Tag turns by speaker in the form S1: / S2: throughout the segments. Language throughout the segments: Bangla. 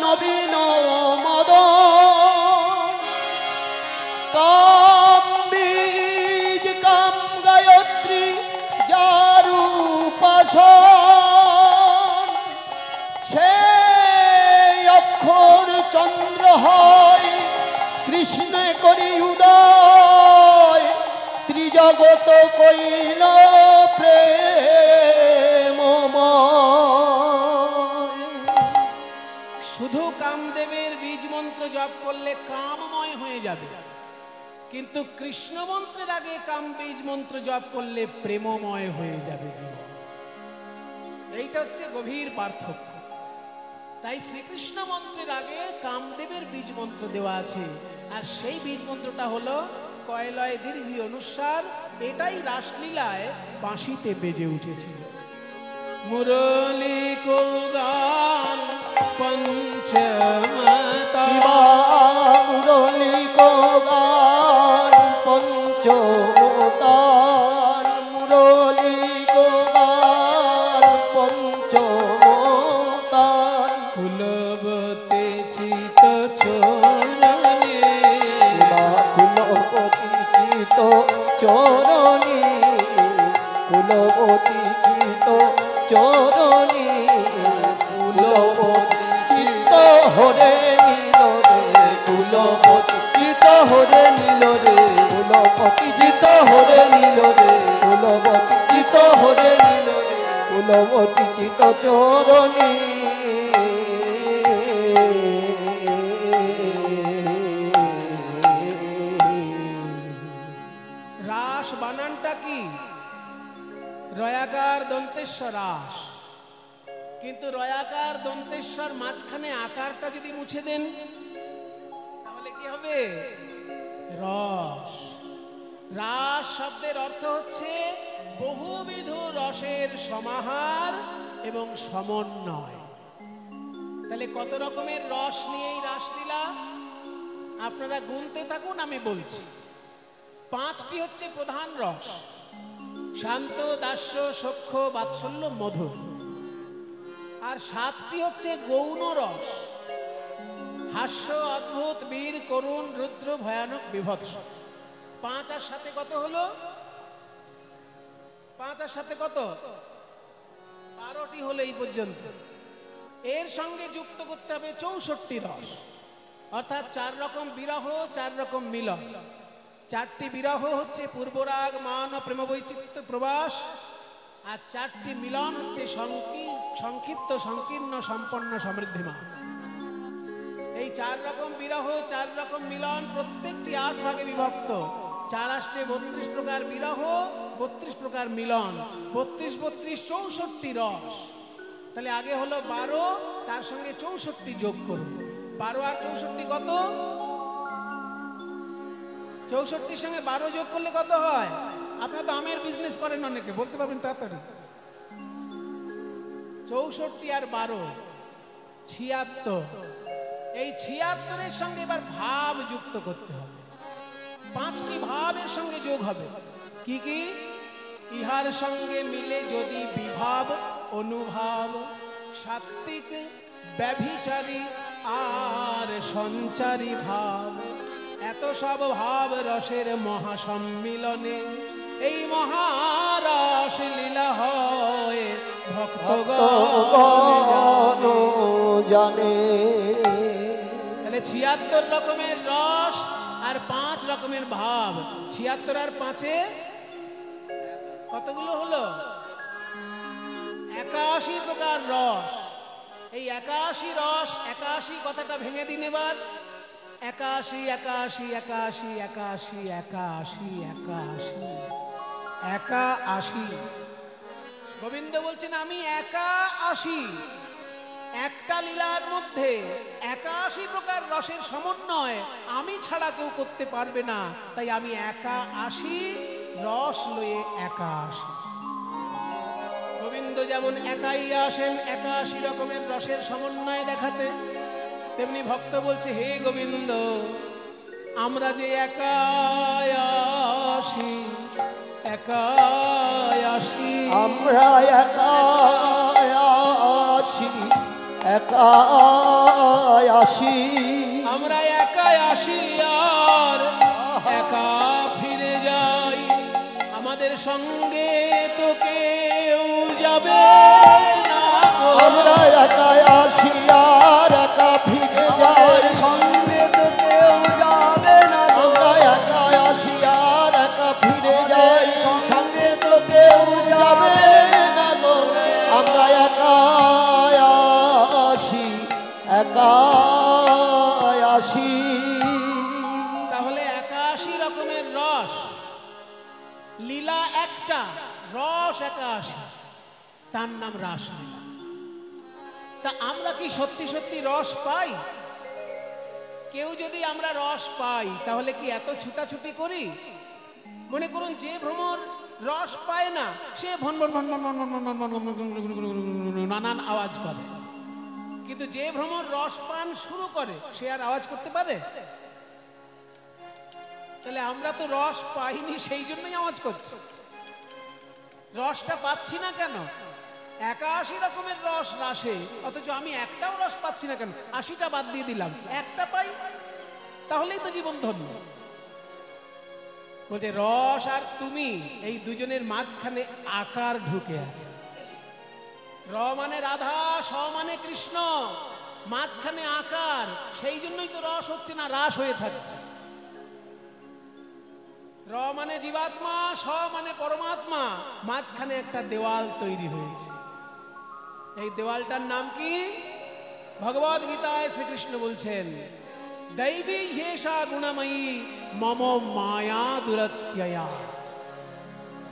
S1: নবীন মদন কাম বীজ কাম গায়ত্রী যারু উপাসন সে অক্ষর চন্দ্র হয় কৃষ্ণ করি উদয় ত্রিজগত কইল প্রেমময়।
S2: শুধু কামদেবের বীজ মন্ত্র জপ করলে কামময় হয়ে যাবে, কিন্তু কৃষ্ণ মন্ত্রের আগে কাম বীজ মন্ত্র জপ করলে প্রেমময় হয়ে যাবে জীবন। এইটা হচ্ছে গভীর পার্থক্য। তাই শ্রীকৃষ্ণ মন্ত্রের আগে কামদেবের বীজ মন্ত্র দেওয়া আছে, আর সেই বীজ মন্ত্রটা হলো কয়লয় দীর্ঘি অনুসার। এটাই রাসলীলায় বাঁশিতে বেজে উঠেছিল। মুরলী কোগান পঞ্চমতা,
S1: মুরলী কোগান পঞ্চমতান, মুরলী কোগান পঞ্চমতান,
S2: কুলবতে চিত চরণে,
S1: কুলবতী চিত চরণী, কুলবতী চিত চরণী, কুলবতী চিত হরে নীল রে, কুলবতী চিত হরে নীল রে, কুলবতী চিত হরে নীল রে, কুলবতী চিত হরে নীল রে, কুলবতী চিত চরণী।
S2: রাস বানানটা কি? রয়াকার দন্তেশ্বর রাস, কিন্তু রয়াকার দন্তেশ্বর মাঝখানে আকারটা যদি মুছে দেন তাহলে কি হবে? রস। রাস শব্দের অর্থ হচ্ছে বহুবিধ রসের সমাহার এবং সমন্বয়। তাহলে কত রকমের রস নিয়েই রাসলীলা? আপনারা গুনতে থাকুন, আমি বলছি। 5টি হচ্ছে প্রধান রস: শান্ত, দাস্য, সখ্য, বাৎসল্য, মধুর। আর 7টি হচ্ছে গৌণ রস: হাস্য, অদ্ভুত, বীর, করুণ, রুদ্র, ভয়ানক, বিভৎস। 5 আর 7 কত হলো? 5 আর 7 কত? 12টি হলো এই পর্যন্ত। এর সঙ্গে যুক্ত করতে হবে 64টি রস, অর্থাৎ 4 রকম বিরহ, 4 রকম মিলন। 4টি বিরহ হচ্ছে পূর্বরাগ, মান ও প্রেম বৈচিত্র্য প্রবাস, আর 4টি মিলন হচ্ছে সংক্ষিপ্ত, সংকীর্ণ, সম্পন্ন, সমৃদ্ধিমান। এই 4 রকম বিরহ, 4 রকম মিলন, প্রত্যেকটি 8 ভাগে বিভক্ত। 4 আষ্টে 32 প্রকার বিরহ, 32 প্রকার মিলন, 32 32 64টি রস। তাহলে আগে হলো 12, তার সঙ্গে 64 যোগ করুন। 12 আর 64 কত? 64-র সঙ্গে 12 যোগ করলে কত হয়? আপনারা তো আমের বিজনেস করেন, অনেকে বলতে পারবেন তাড়াতাড়ি। 64 আর 12 76। এই 76-এর সঙ্গে এবার ভাব যুক্ত করতে হবে। 5টি ভাবের সঙ্গে যোগ হবে। কি কি? ইহার সঙ্গে মিলে যদি বিভাব, অনুভাব, সাত্ত্বিক, ব্যভিচারী আর সঞ্চারী ভাব, এত সব ভাব রসের মহাসম্মিলনে এই মহারস লীলা হয় ভক্তগণ
S1: জানে।
S2: তাহলে 76 রকমের রস আর 5 রকমের ভাব। 76 আর 5-এ কতগুলো হলো? 81 প্রকার রস। এই 81 রস, 81 কথাটা ভেঙে দিন এবার। 81 81 81 81 81 81 81। গোবিন্দ বলছেন আমি একা আসি। একটা লীলার মধ্যে 81 প্রকার রসের সমন্বয় আমি ছাড়া কেউ করতে পারবে না, তাই আমি একা আসি, রস লয়ে একা আসি। গোবিন্দ যেমন একাই আসেন 81 রকমের রসের সমন্বয় দেখাতে, তেমনি ভক্ত বলছে হে গোবিন্দ আমরা যে একাই আসি, একাই আসি,
S1: আমরা একাই আসি, একা আসি,
S2: আমরা একাই আসি আর একা ফিরে যাই, আমাদের সঙ্গে তো কেউ যাবে না গো।
S1: আমরা একা আসি আর একা ফিরে যাই, সঙ্গে তো কেউ যাবে না। আমরা একা আসি আর একা ফিরে যাই, সঙ্গে তো কেউ যাবে না গো। আমরা একা আসি, একা আসি।
S2: তাহলে 81 রকমের রস, লীলা একটা, রস 81, তার নাম রাসলীলা। তা আমরা কি সত্যি সত্যি রস পাই? কেউ যদি আমরা রস পাই তাহলে কি এত ছুটাছুটি করি? মনে করুন যে ভ্রমর রস পায় না সে ভন ভন ভন ভন ভন ভন ভন ভন ভন ভন নানান আওয়াজ করে, কিন্তু যে ভ্রমর রস পান শুরু করে সে আর আওয়াজ করতে পারে? তাহলে আমরা তো রস পাইনি, সেই জন্যই আওয়াজ করছি। রসটা পাচ্ছি না কেন? 81 রকমের রস রাসে, অথচ আমি একটাও রস পাচ্ছি না কেন? 80টা বাদ দিয়ে দিলাম, একটা পাই, তাহলেই তো জীবন ধন্য। বলছে রস আর তুমি এই দুজনের মাঝখানে আকার ঢুকে আছে। র মানে রাধা, স মানে কৃষ্ণ, মাঝখানে আকার, সেই জন্যই তো রস হচ্ছে না, রাস হয়ে থাকছে। র মানে জীবাত্মা, স মানে পরমাত্মা, মাঝখানে একটা দেওয়াল তৈরি হয়েছে। এই দেওয়ালটার নাম কি? ভগবদ গীতায় শ্রীকৃষ্ণ বলছেন দৈবী হেষা গুণময়ী মম মায়া দুরত্যয়া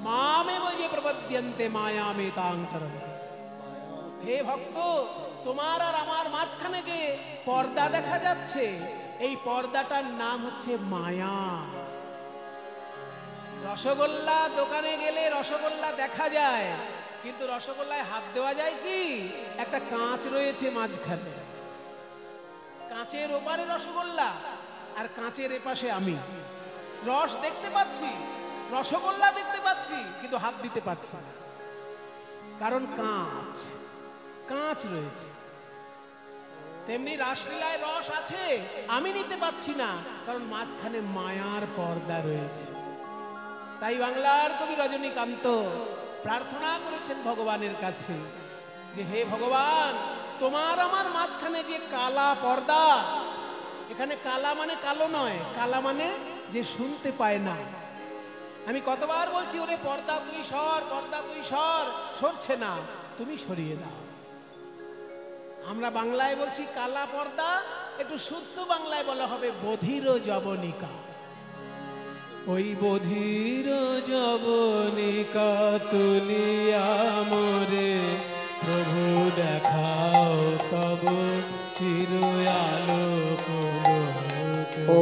S2: মামেব যে প্রপদ্যন্তে মায়া মেতাং তরন্তি। হে ভক্ত, তোমার আর আমার মাঝখানে যে পর্দা দেখা যাচ্ছে, এই পর্দাটার নাম হচ্ছে মায়া। রসগোল্লা দোকানে গেলে রসগোল্লা দেখা যায়, কিন্তু রসগোল্লায় হাত দেওয়া যায় কি? একটা কাঁচ রয়েছে মাঝখানে, কাঁচের ওপারে রসগোল্লা আর কাঁচের এপাশে আমি। রস দেখতে পাচ্ছি, রসগোল্লা দেখতে পাচ্ছি, কিন্তু হাত দিতে পারছি না, কারণ কাঁচ, কাঁচ রয়েছে। তেমনি রাসলীলায় রস আছে, আমি নিতে পাচ্ছি না, কারণ মাঝখানে মায়ার পর্দা রয়েছে। তাই বাংলার কবি রজনীকান্ত প্রার্থনা করেছেন ভগবানের কাছে যে হে ভগবান, তোমার আমার মাঝখানে যে কালা পর্দা, এখানে কালা মানে কালো নয়, কালা মানে যে শুনতে পায় না। আমি কতবার বলছি ওরে পর্দা তুই সর, পর্দা তুই সর, সরছে না, তুমি সরিয়ে দাও। আমরা বাংলায় বলছি কালা পর্দা, একটু শুদ্ধ বাংলায় বলা হবে বধির যবনিকা। ওই বধির যবনিকা তুলিয়া মোরে প্রভু দেখাও তব চির আলোক।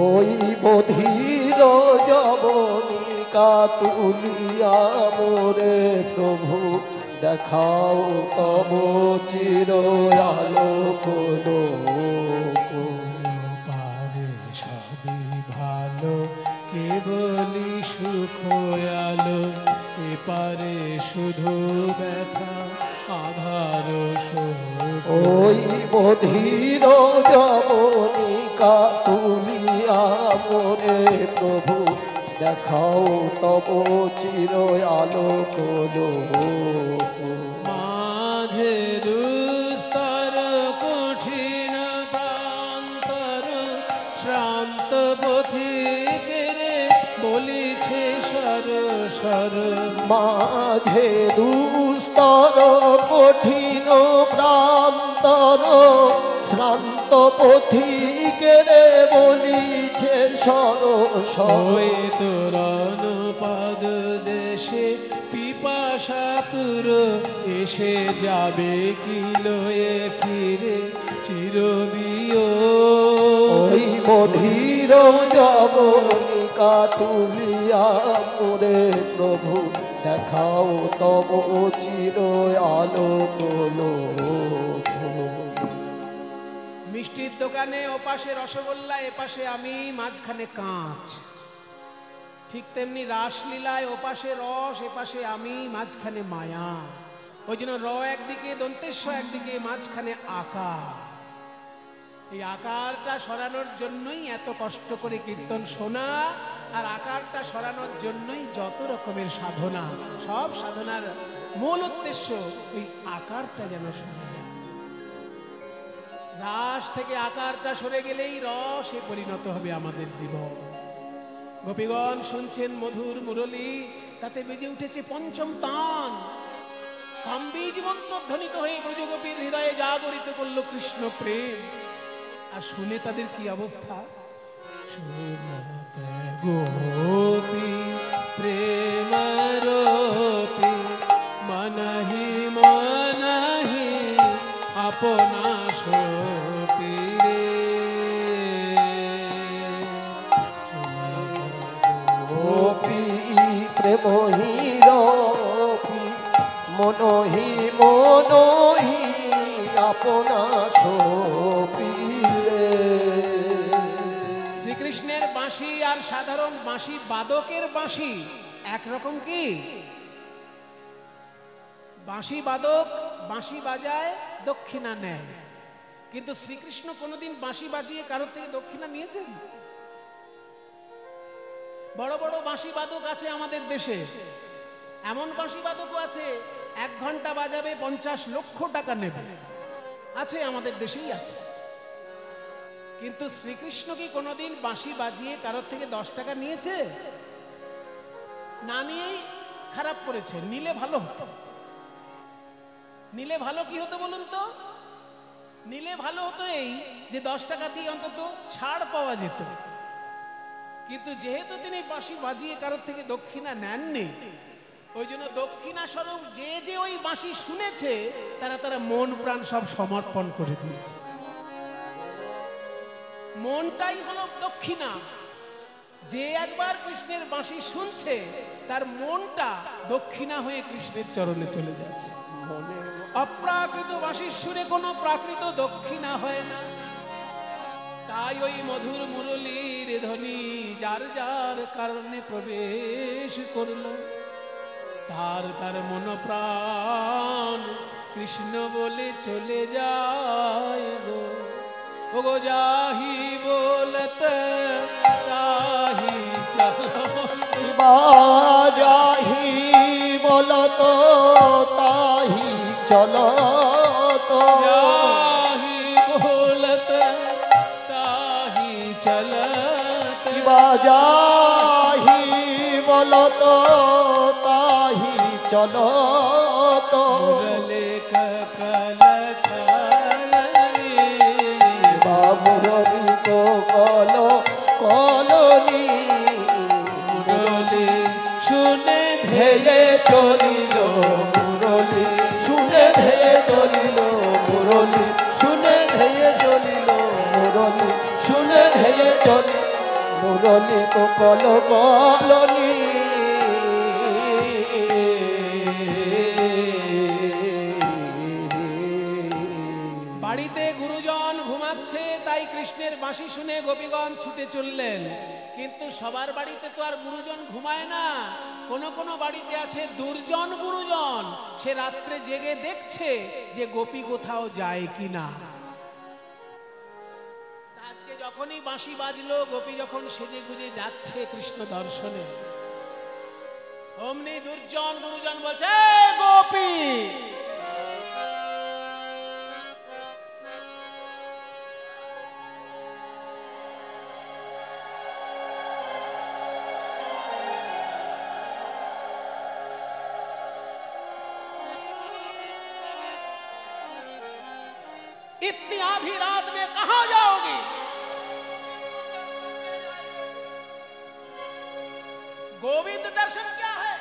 S1: ওই বধির যবনিকা তুলিয়া মোরে প্রভু দেখাও তব চির আলোক।
S2: পারে সবই ভালো কেবলি সুখ আলো, এপারে শুধু ব্যথা আধার শোক।
S1: ওই বধির যবনিকা তুলিয়া মোরে প্রভু দেখাও তব চির আলোক।
S2: মাঝে দুস্তর কঠিন প্রান্তর শ্রান্ত পথিকের বলিছে সর সর।
S1: মাঝে দুস্তর কঠিন প্রান্তর শ্রান্ত পথিকের বলিছে সর সর।
S2: তোরণ পদ দেশে পিপাসাতুর এসে যাবে কি লয়ে ফিরে চিরবিয়।
S1: ওই বধির যবনিকা তুলিয়া মোরে প্রভু দেখাও তব চির আলোক।
S2: মিষ্টির দোকানে ওপাশে রসগোল্লা, এপাশে আমি, মাঝখানে কাঁচ। ঠিক তেমনি রাসলীলায় ওপাশে রস, এপাশে আমি, মাঝখানে মায়া। ওই জন্য র একদিকে, দন্তেশ্ব একদিকে, মাঝখানে আকার। এই আকারটা সরানোর জন্যই এত কষ্ট করে কীর্তন শোনা, আর আকারটা সরানোর জন্যই যত রকমের সাধনা। সব সাধনার মূল উদ্দেশ্য ওই আকারটা যেন সরে যায়। রাস থেকে আকারটা সরে গেলেই রসে পরিণত হবে আমাদের জীবন। গোপীগণ শুনছেন মধুর মুরলী, তাতে বেজে উঠেছে পঞ্চম তান। কামবীজ মন্ত্র ধ্বনিত হয়ে ব্রজগোপীর হৃদয়ে জাগরিত করল কৃষ্ণ প্রেম। আর শুনে তাদের কি অবস্থা? শুনতে গোপী প্রেমরতি মনহি মনহি আপনা সতি রে।
S1: গোপী প্রেমহি রপি মনহি মনহি আপনা সপি রে।
S2: শ্রীকৃষ্ণের বাঁশি আর সাধারণ বাঁশি বাদকের বাঁশি একরকম কি? বাঁশি বাদক বাঁশি বাজায়, দক্ষিণা নেয়, কিন্তু শ্রীকৃষ্ণ কোনোদিন বাঁশি বাজিয়ে কারোর থেকে দক্ষিণা নিয়েছেন? বড় বড় বাঁশি বাদক আছে আমাদের দেশে, এমন বাঁশি বাদকও আছে 1 ঘন্টা বাজাবে 50 লক্ষ টাকা নেবে, আছে আমাদের দেশেই আছে। কিন্তু শ্রীকৃষ্ণ কি কোনোদিন বাঁশি বাজিয়ে কারোর থেকে 10 টাকা নিয়েছে? না নিয়েই খারাপ করেছে। নিলে ভালো হতো। নিলে ভালো কি হতো বলুন তো? নিলে ভালো হতো এই যে 10 টাকা দিয়ে অন্তত ছাড় পাওয়া যেত। কিন্তু যেহেতু তিনি বাঁশি বাজিয়ে কারোর থেকে দক্ষিণা নেননি, ওই জন্য দক্ষিণা স্বরূপ যে যে ওই বাঁশি শুনেছে তারা মন প্রাণ সব সমর্পণ করে দিয়েছে। মনটাই হলো দক্ষিণা। যে একবার কৃষ্ণের বাঁশি শুনছে তার মনটা দক্ষিণা হয়ে কৃষ্ণের চরণে চলে যাচ্ছে। অপ্রাকৃত বাঁশির সুরে কোনো প্রাকৃত দক্ষিণা হয় না। তাই ওই মধুর মুরলীর ধ্বনি যার যার কারণে প্রবেশ করল, তার তার মন প্রাণ কৃষ্ণ বলে চলে যায় গো। ও গো যাহি বলতে তাহি চলো,
S1: যাহি বলত তাহি চলত,
S2: যাহি বলতে তাহি চলত,
S1: যাহি বলত তাহি চলত।
S2: মুরলী ককল খালি,
S1: মুরলী কল কলনি,
S2: মুরলী শুনে
S1: ধেয়ে চলিল মুরলী শুনে ধেয়ে চলিল, মুরলী শুনে ধেয়ে চলিল, মুরলী শুনে ধেয়ে চলিল, মুরলী কল কলনি।
S2: বাড়িতে গুরুজন ঘুমাচ্ছে, তাই কৃষ্ণের বাঁশি শুনে গোপীগণ ছুটে চললেন। কিন্তু সবার বাড়িতে তো আর গুরুজন ঘুমায় না। কোন কোন বাড়িতে আছে দুর্জন গুরুজন, সে রাত্রে জেগে দেখছে যে গোপী কোথাও যায় কিনা। আজকে যখনই বাঁশি বাজলো, গোপী যখন সেজে গুজে যাচ্ছে কৃষ্ণ দর্শনে, অমনি দুর্জন গুরুজন বলছে, গোপী इतनी आधी रात में कहां जाओगी? गोविंद दर्शन क्या है,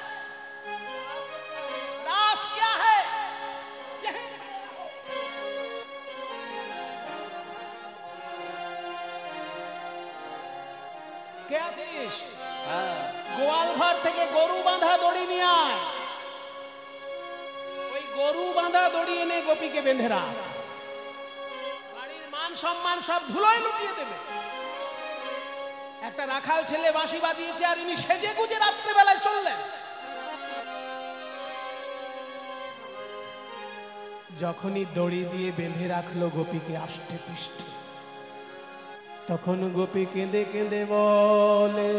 S2: रास क्या है, यही क्या চিস? গোয়াল ঘর থেকে গরু বাঁধা দড়ি নিয়ে আয়, ওই গরু বাঁধা দড়ি এনে গোপীকে বেঁধে রাখ। সম্মান সব ধুলোয় লুটিয়ে দেবে। একটা রাখাল ছেলে বাঁশি বাজিয়েছে আর ইনি সেজে গুজে রাত্রেবেলায় চললেন। যখনই দড়ি দিয়ে বেঁধে রাখলো গোপীকে আষ্টে পৃষ্ঠে, তখন গোপী কেঁদে কেঁদে বলে,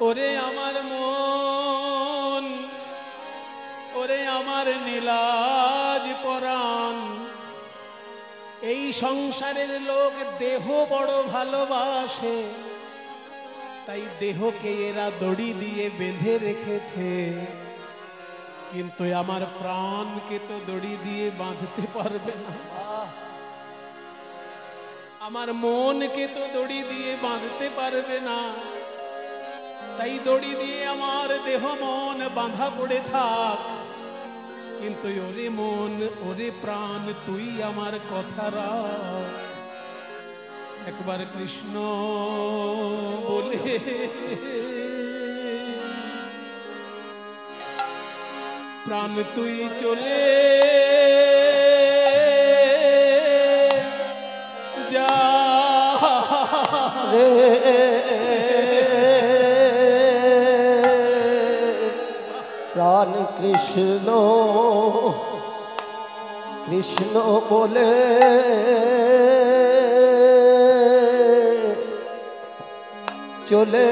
S2: ওরে আমার মন, ওরে আমার নীলাজ পরাণ, এই সংসারের লোক দেহ বড় ভালোবাসে, তাই দেহকে এরা দড়ি দিয়ে বেঁধে রেখেছে, কিন্তু আমার প্রাণকে তো দড়ি দিয়ে বাঁধতে পারবে না, আমার মনকে তো দড়ি দিয়ে বাঁধতে পারবে না, তাই দড়ি দিয়ে আমার দেহ মন বাঁধা পড়ে থাক, কিন্তু ওরে মন, ওরে প্রাণ, তুই আমার কথা রাখ। একবার কৃষ্ণ বলে প্রাণ তুই চলে যা
S1: রে প্রাণ কৃষ্ণ কৃষ্ণ বলে চলে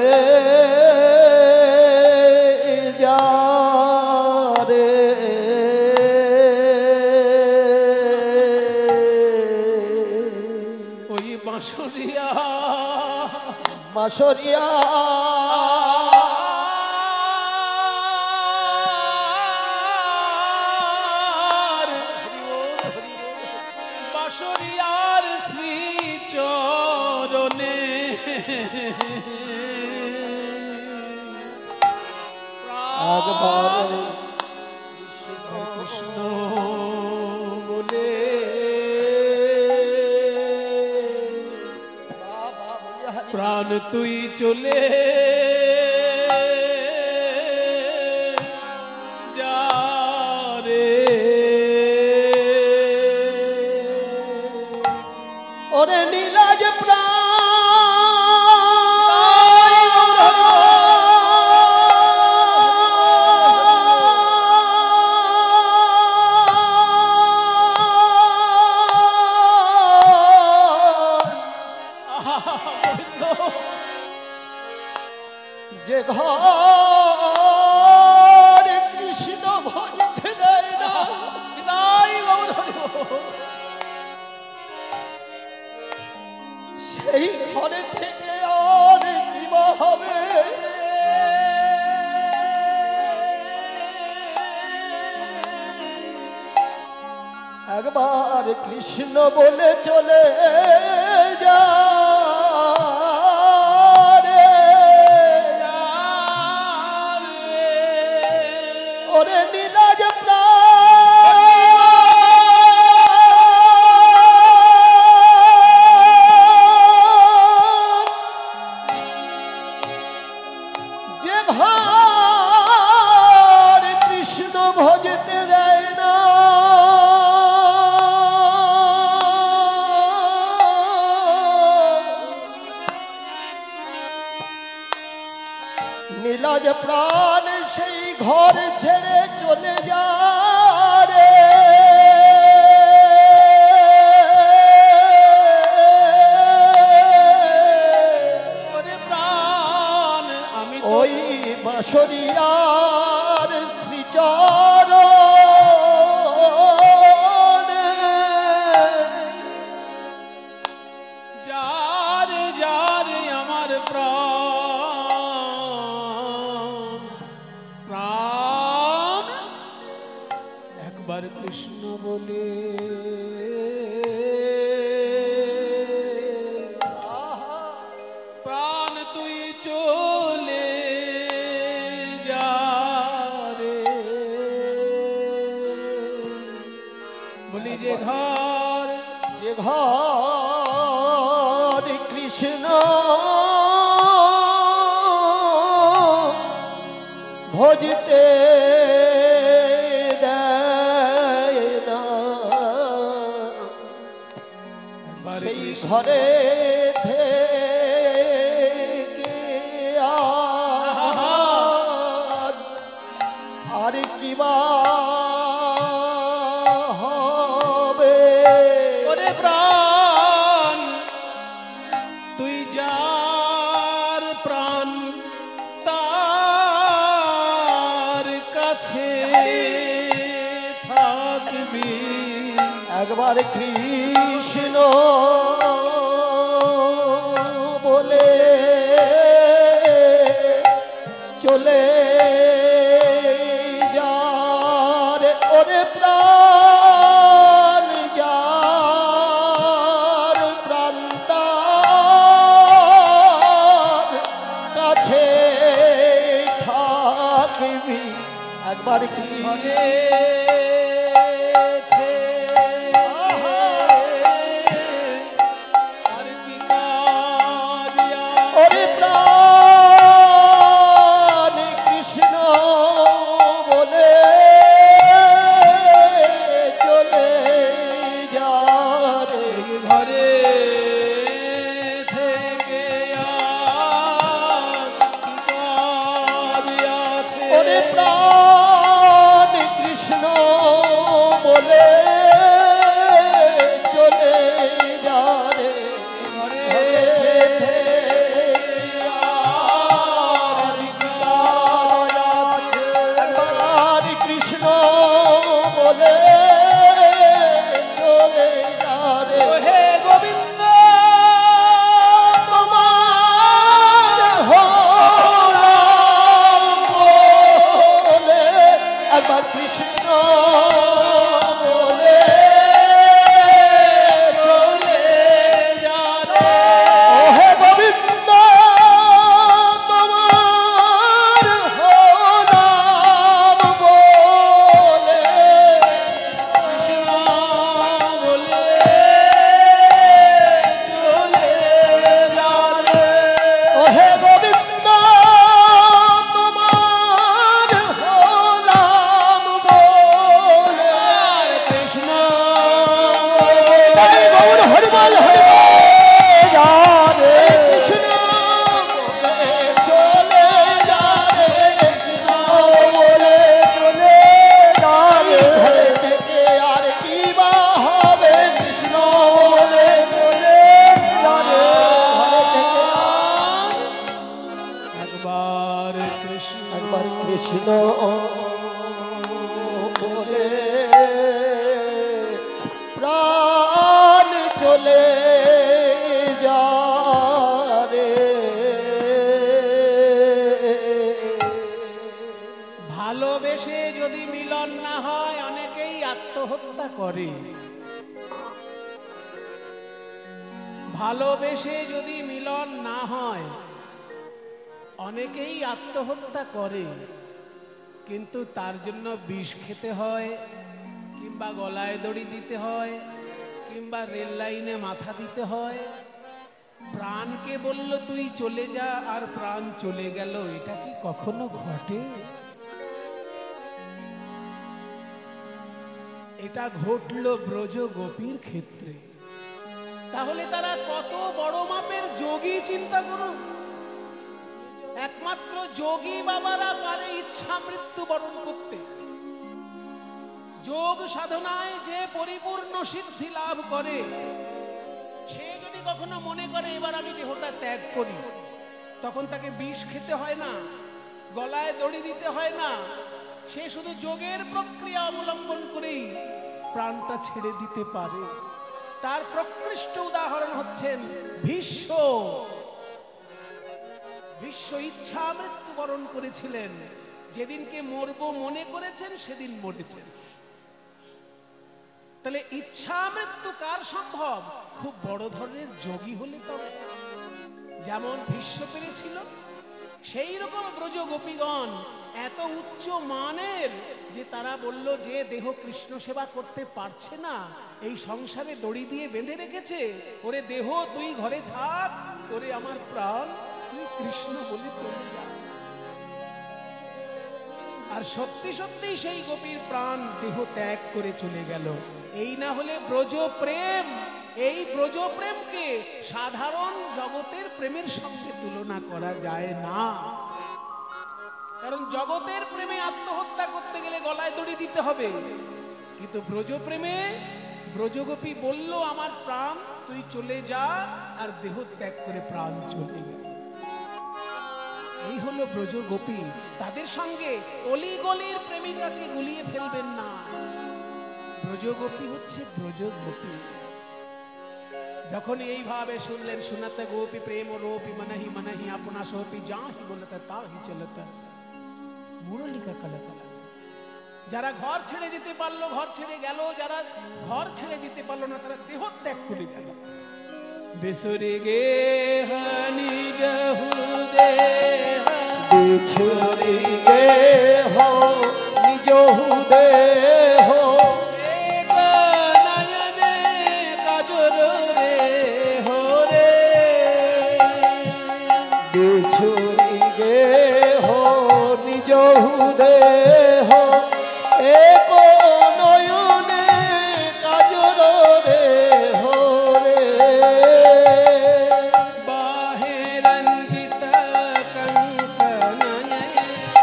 S1: যা রে
S2: ওই বাঁশরিয়া
S1: বাঁশরিয়া
S2: বাঁশরিয়ার শ্রী চরণে
S1: একবার
S2: কৃষ্ণ বলে প্রাণ তুই চলে যা রে
S1: ওরে নীলাজ যে ঘর কৃষ্ণ ভজতে দেয় না, সেই ঘরে থেকে আর কি বা হবে? একবার কৃষ্ণ বলে চলে যা রে, ওরে নীলাজ যে ঘর কৃষ্ণ ভজতে দেয় না, নীলাজ প্রাণ সেই ঘর ছেড়ে চলে যা রে,
S2: ওরে প্রাণ আমি
S1: ওই বাঁশরিয়ার শ্রীচরণে
S2: যার যার আমার প্রাণ প্রাণ একবার কৃষ্ণ বলে প্রাণ তুই চলে যা রে, বলি যে ঘর
S1: যে ঘর কৃষ্ণ ভজতে দেয় না, সেই ঘরে থেকে আর কি বা
S2: থাকবি।
S1: একবার কৃষ্ণ বলে চলে যার ওরে প্রাণ যার প্রাণটার কাছে থাকবি। একবার কৃষ্ণ ওরে প্রাণ কৃষ্ণ বলে চলে যা রে
S2: ঘরে থেকে আর কি কাজ আছে।
S1: ওরে প্রাণ কৃষ্ণ বলে চলে যা রে
S2: ঘরে
S1: একবার কৃষ্ণ বলে চলে যা রে
S2: হে গোবিন্দ
S1: তোমার হলাম বলে একবার কৃষ্ণ বলে চলে যা রে ও হে গোবিন্দ তোমার হলাম বলে
S2: কৃষ্ণ বলে চলে যাবে।
S1: ও হে গোবিন্দ তোমার হলাম বলে
S2: আর কৃষ্ণ
S1: জয় গৌর হরিবল হরিবল যা রে কৃষ্ণ বলে চলে যা রে কৃষ্ণ বলে চলে যা রে ঘরে থেকে আর কি বা হবে কৃষ্ণ বলে চলে যা রে ঘরে থেকে
S2: একবার কৃষ্ণ
S1: একবার কৃষ্ণ বলে প্রাণ চলে যা রে
S2: ভালোবেসে যদি মিলন না হয় অনেকেই আত্মহত্যা করে। ভালোবেসে যদি মিলন না হয় অনেকেই আত্মহত্যা করে, কিন্তু তার জন্য বিষ খেতে হয়, কিংবা গলায় দড়ি দিতে হয়, কিংবা রেল লাইনে মাথা দিতে হয়। প্রাণকে বলল তুই চলে যা, আর প্রাণ চলে গেল। এটা কি কখনো ঘটে? এটা ঘটল ব্রজ গোপীর ক্ষেত্রে। তাহলে তারা কত বড় মাপের যোগী চিন্তা করুন। একমাত্র যোগী বাবারা পারে ইচ্ছা মৃত্যু বরণ করতে। যোগ সাধনায় যে পরিপূর্ণ সিদ্ধি লাভ করে, সে যদি কখনো মনে করে এবার আমি দেহটা ত্যাগ করি, তখন তাকে বিষ খেতে হয় না, গলায় দড়ি দিতে হয় না। সে শুধু যোগের প্রক্রিয়া অবলম্বন করেই প্রাণটা ছেড়ে দিতে পারে। তার প্রকৃষ্ট উদাহরণ হচ্ছেন ভীষ্ম। ভীষ্ম ইচ্ছা মৃত্যুবরণ করেছিলেন। যেদিনকে মরবো মনে করেছেন সেদিন মরেছেন। তাহলে ইচ্ছা মৃত্যু কার সম্ভব? খুব বড় ধরনের যোগী হলে তবে। যেমন ভীষ্ম পেরেছিল, সেই রকম ব্রজ গোপীগণ এত উচ্চ মানের যে তারা বলল যে দেহ কৃষ্ণ সেবা করতে পারছে না, এই সংসারে দড়ি দিয়ে বেঁধে রেখেছে, ওরে দেহ তুই ঘরে থাক, ওরে আমার প্রাণ তুই কৃষ্ণ বলে চলে যা। আর সত্যি সত্যি সেই গোপীর প্রাণ দেহ ত্যাগ করে চলে গেল। এই না হলে ব্রজ প্রেম, এই ব্রজ প্রেমকে সাধারণ জগতের প্রেমের সঙ্গে তুলনা করা যায় না। কারণ জগতের প্রেমে আত্মহত্যা করতে গেলে গলায় দড়ি দিতে হবে, কিন্তু ব্রজ প্রেমে ব্রজগোপী বলল আমার প্রাণ তুই চলে যা, আর দেহ ত্যাগ করে প্রাণ চলে গেল। এই হলো ব্রজগোপী। তাদের সঙ্গে অলিগলির প্রেমিকাকে গুলিয়ে ফেলবেন না। ব্রজগোপী হচ্ছে ব্রজগোপী। যখন এইভাবে শুনলেন, শুনাতে গোপী প্রেম রূপী মনহি মনহি আপনা সোপি যাহি বলতে তাহি চলতে মুরলিকা কলকলা। যারা ঘর ছেড়ে যেতে পারলো ঘর ছেড়ে গেল, যারা ঘর ছেড়ে যেতে পারলো না তারা দেহ ত্যাগ করে গেল। বিসুরি গে নিজ দেহ,
S1: বিছুরি গে হো নিজ দেহ,
S2: এক নয়নে কাজল রে হো রে।
S1: বিছুরি গে হো নিজ দেহ, এক নয়নে কাজল রে হো রে।
S2: বাহে রঞ্জিত কঙ্কনয়ে,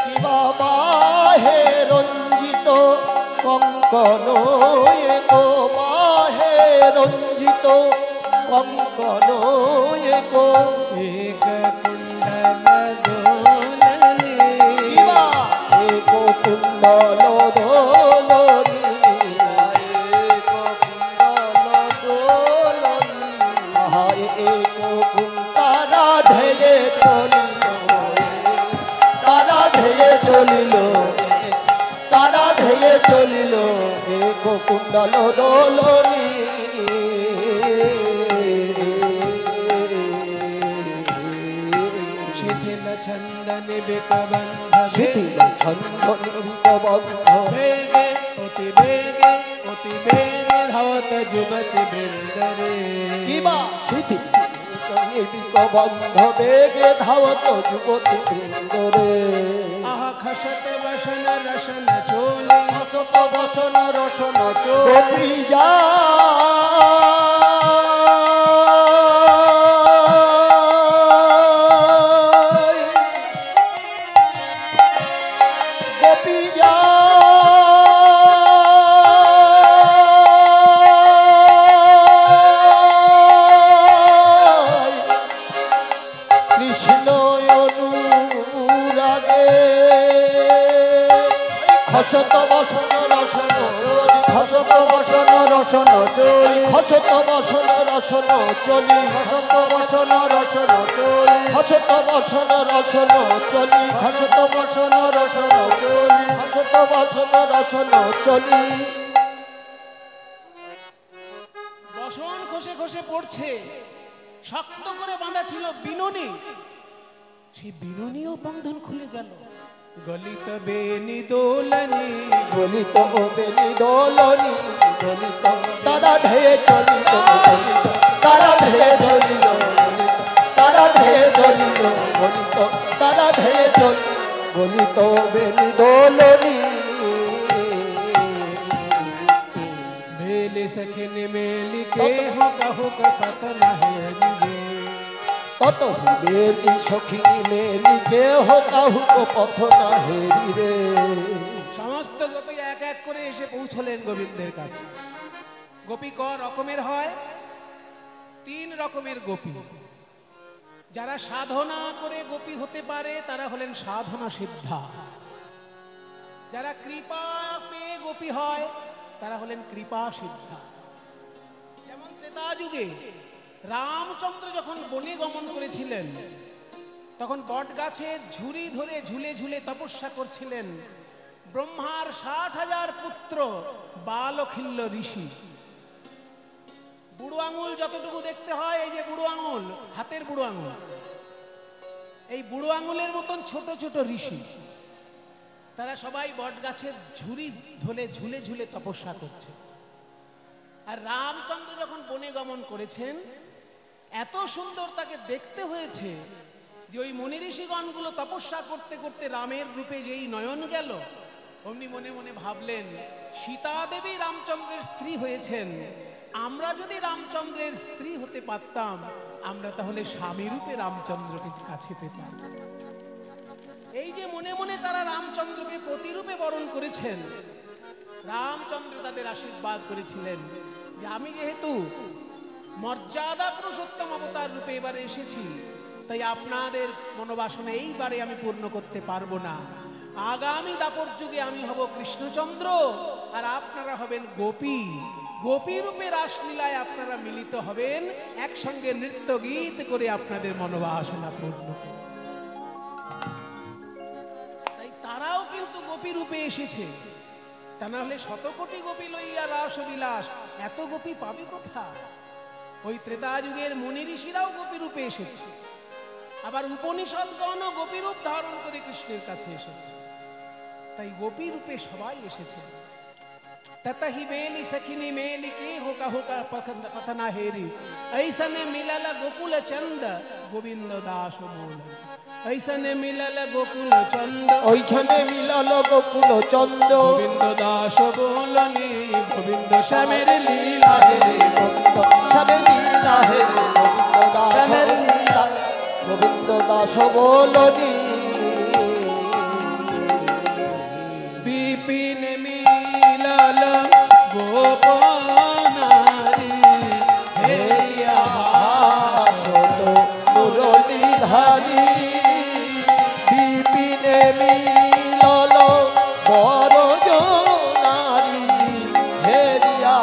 S1: কিবা বাহে রঞ্জিত কঙ্কন এক, বাহে রঞ্জিত কঙ্কন এক,
S2: এক কুণ্ডল দোলনে,
S1: কিবা এক কুণ্ডল দোলনি, এক কুণ্ডল দোলনি, আহা এক তারা ধেয়ে চলিল, তারা ধেয়ে চলিল, তারা ধেয়ে চলিল, এক কুণ্ডল দোলনি।
S2: শিথিল ছন্দন বিকবন্ধ
S1: শিথিল ছন্দনি বিকবন্ধ,
S2: বেগে অতি বেগে অতি বেগে ধাবত যুবতী বৃন্দরে।
S1: কিবা শিথিল ছন্দনি বিকবন্ধ, বেগে ধাবত যুবতী বৃন্দরে।
S2: আহা খসত বসন রসন চোলে,
S1: হসত বসন রসন চোলি যা, গোপী যা, কৃষ্ণ অনুরাগে, খসত বসন রসন চলি, খসত বসন রসন চলি, খসত বসন রসন চলি, খসত বসন রসন চলি, খসত বসন রসন চলি, খসত বসন রসন চলি, খসত বসন রসন চলি।
S2: বসন খসে খসে পড়ছে, শক্ত করে বাঁধা ছিল বিনুনি, সেই বিনুনিও বন্ধন খুলে গেল। গলিত বেনি দোলনি,
S1: গলিত বেনি দোলনি, গলিত তারা ধেয়ে চলিল, গলিত তারা ধেয়ে চলিল, গলিত তারা ধেয়ে চলিল, গলিত তারা ধেয়ে চল, গলিত বেনি দোলনি।
S2: मेले सखिन मेली के हो कहु कपत नहे
S1: তত বেলি সখিনী মেলি কেহ কাহুক পথ না হেরি রে।
S2: সমস্ত গোপী এক এক করে এসে পৌঁছলেন গোবিন্দের কাছে। গোপী ক রকমের হয়? 3 রকমের গোপী। যারা সাধনা করে গোপী হতে পারে তারা হলেন সাধনা সিদ্ধা। যারা কৃপা পেয়ে গোপী হয় তারা হলেন কৃপা সিদ্ধা। যেমন ত্রেতা যুগে রামচন্দ্র যখন বনে গমন করেছিলেন তখন বট গাছে ঝুরি ধরে ঝুলে ঝুলে তপস্যা করছিলেন ব্রহ্মার 60,000 পুত্র বালখিল্য ঋষি। বুড়ো আঙুল যতটুকু দেখতে হয়, এই যে বুড়ো আঙুল, হাতের বুড়ো আঙুল, এই বুড়ো আঙুলের মতন ছোট ছোট ঋষি, তারা সবাই বট গাছের ঝুরি ধরে ঝুলে ঝুলে তপস্যা করছে। আর রামচন্দ্র যখন বনে গমন করেছেন এত সুন্দর তাকে দেখতে হয়েছে যে ওই মুনি ঋষিগণগুলো তপস্যা করতে করতে রামের রূপে যেই নয়ন গেল, অমনি মনে মনে ভাবলেন সীতা দেবী রামচন্দ্রের স্ত্রী হয়েছেন, আমরা যদি রামচন্দ্রের স্ত্রী হতে পারতাম আমরা তাহলে স্বামী রূপে রামচন্দ্রকে কাছে পেতাম। এই যে মনে মনে তারা রামচন্দ্রকে প্রতিরূপে বরণ করেছেন, রামচন্দ্র তাদের আশীর্বাদ করেছিলেন যে আমি যেহেতু মর্যাদা পুরুষোত্তম অবতার রূপে এবারে এসেছি, তাই আপনাদের মনোবাসনা এইবারে আমি পূর্ণ করতে পারবো না। আগামী দাপর যুগে আমি হব কৃষ্ণচন্দ্র আর আপনারা হবেন গোপী। গোপী রূপে রাসলীলায় আপনারা মিলিত হবেন, একসঙ্গে নৃত্য গীত করে আপনাদের মনোবাসনা পূর্ণ করবেন। তাই তারাও কিন্তু গোপী রূপে এসেছে, তা না হলে শত কোটি গোপী লইয়া রাস বিলাস, এত গোপী পাবে কোথায়? ওই ত্রেতা যুগের মুনি ঋষিরাও গোপী রূপে এসেছে, আবার উপনিষদগণও গোপী রূপ ধারণ করে কৃষ্ণের কাছে এসেছে। তাই গোপী রূপে সবাই এসেছে। ततहि बेली सखिनी मेली के होका होका पथना हेरी, ऐसने मिलल गोकुल चंद गोविंद दास बोल। ऐसने मिलल गोकुल चंद,
S1: ওইখানে মিলল গোকুল চন্দ,
S2: गोविंद दास बोलनी गोविंद श्यामेर लीला
S1: হে গোবিন্দ শ্যামের লীলা, হে গোবিন্দ দাস শ্যামের লীলা, গোবিন্দ দাস বলনি।
S2: বিপিন মিলল গোপনারি, হেরিয়া
S1: ছোট মুরলীধারী, বিপিনে মিলল বড় জনারি, হেরিয়া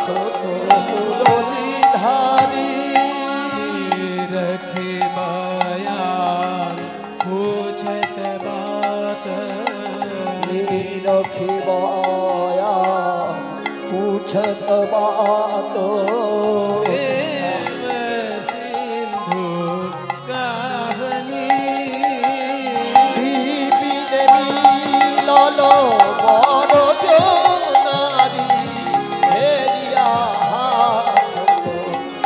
S1: ছোট মুরলীধারী।
S2: रखे बयान पूछत बात,
S1: रखिबाया पूछत बात,
S2: प्रेम सिंधु कहानी।
S1: বিপিনে মিলল বড় জনারি, হেরিয়া ছোট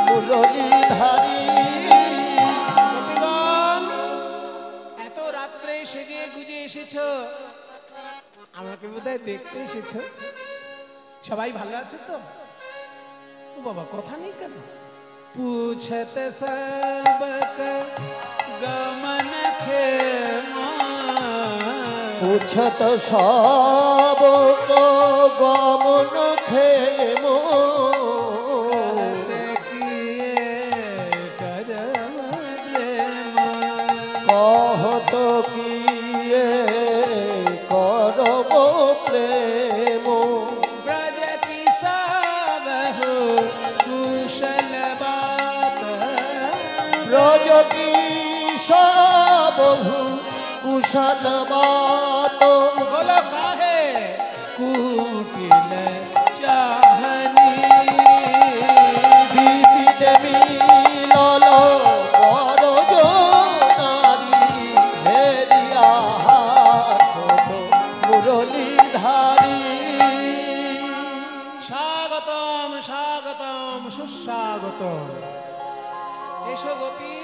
S1: মুরলীধারী।
S2: গোপীগণ, এত রাত্রে সেজে গুজে এসেছো, আমাকে বোধহয় দেখতে এসেছো। সবাই ভালো আছে তো? ও বাবা, কথা নেই কেন? पूछत सबक गमन खेमा,
S1: पूछत सब को गमन खेमो,
S2: किए करम प्रेमा।
S1: कहत किए करब प्रेम,
S2: ब्रज की सब हो कुशल बात,
S1: ब्रज की सब कुशल बात।
S2: बोलो काहे कुटिल चाहनी,
S1: বিপিনে মিলল বড় জনারি, হেরিয়া ছোট মুরলীধারী।
S2: স্বাগতম স্বাগতম সুস্বাগতম। এসো গোপী,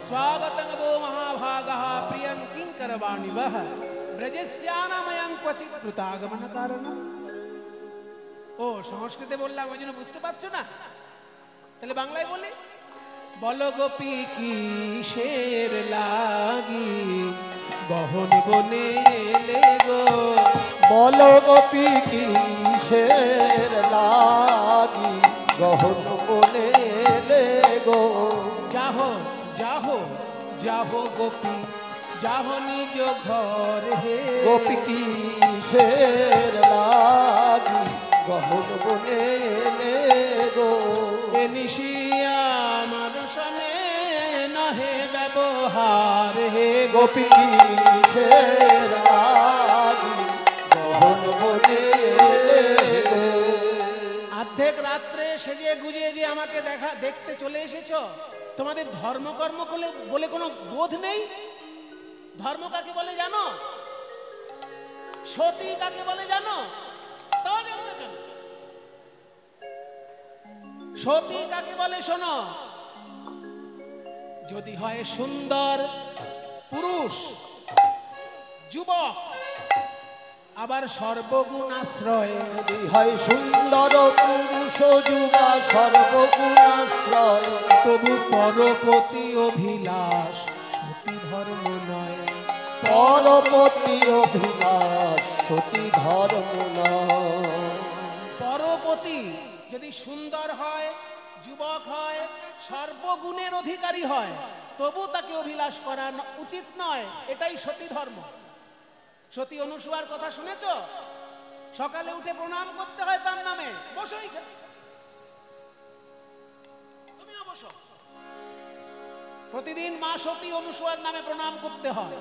S2: স্বাগতং वो महाभागः प्रियं किंकरवाणि वह, ব্রজস্যানাময়ং ক্বচিৎ প্রতাগমন কারণ। ও সংস্কৃতে বললাম, ওই জন্য বুঝতে পারছো না? তাহলে বাংলায় বলি, বলো গোপী কিসের লাগি গহন বনে এলে গো,
S1: বল গোপী কিসের লাগি গহন বনে এলে গো।
S2: যাহো যাহো যাহো গোপী যাহো নিজ ঘর হে,
S1: গোপী কিসের লাগি গহন বনে এলে গো।
S2: এ নিশিয়া আমার সনে নহে ব্যবহার হে,
S1: গোপী কিসের লাগি গহন বনে এলে গো।
S2: অর্ধেক রাত্রে সেজে গুজে যে আমাকে দেখতে চলে এসেছো, তোমাদের ধর্মকর্ম বলে কোনো বোধ নেই? ধর্ম কাকে বলে জানো? সতী কাকে বলে জানো? তাও জানো না কেন? সতী কাকে বলে শোনো। যদি হয় সুন্দর পুরুষ যুবক, আবার সর্বগুণ আশ্রয়,
S1: যদি হয় সুন্দর পুরুষ যুবা সর্বগুণাশ্রয়,
S2: তবু পরপতি অভিলাষ সতী ধর্ম নয়।
S1: পরপতি অভিলাষ সতী ধর্ম নয়।
S2: পরপতি যদি সুন্দর হয়, যুবক হয়, সর্বগুণের অধিকারী হয়, তবু তাকে অভিলাষ করা উচিত নয়, এটাই সতী ধর্ম। সতী অনুসূয়ার কথা শুনেছ? সকালে উঠে প্রণাম করতে হয় তার নামে। বসো এইখানে, তুমিও বসো। প্রতিদিন মা সতী অনুসূয়ার নামে প্রণাম করতে হয়।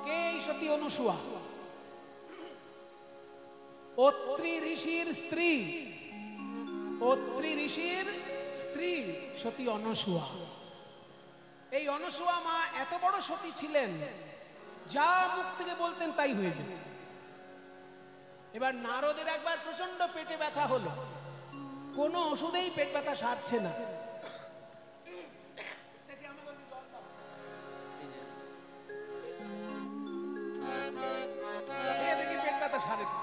S2: কে এই সতী অনুসূয়া? অত্রি ঋষির স্ত্রী, অত্রি ঋষির স্ত্রী সতী অনুসূয়া। এই অনুসূয়া মা এত বড় সতী ছিলেন, যা মুখ থেকে বলতেন তাই হয়ে যেত। এবার নারদের একবার প্রচন্ড পেটে ব্যথা হলো, কোনো ওষুধেই পেট ব্যথা সারছে না। দেখি পেট ব্যথা সারে কি?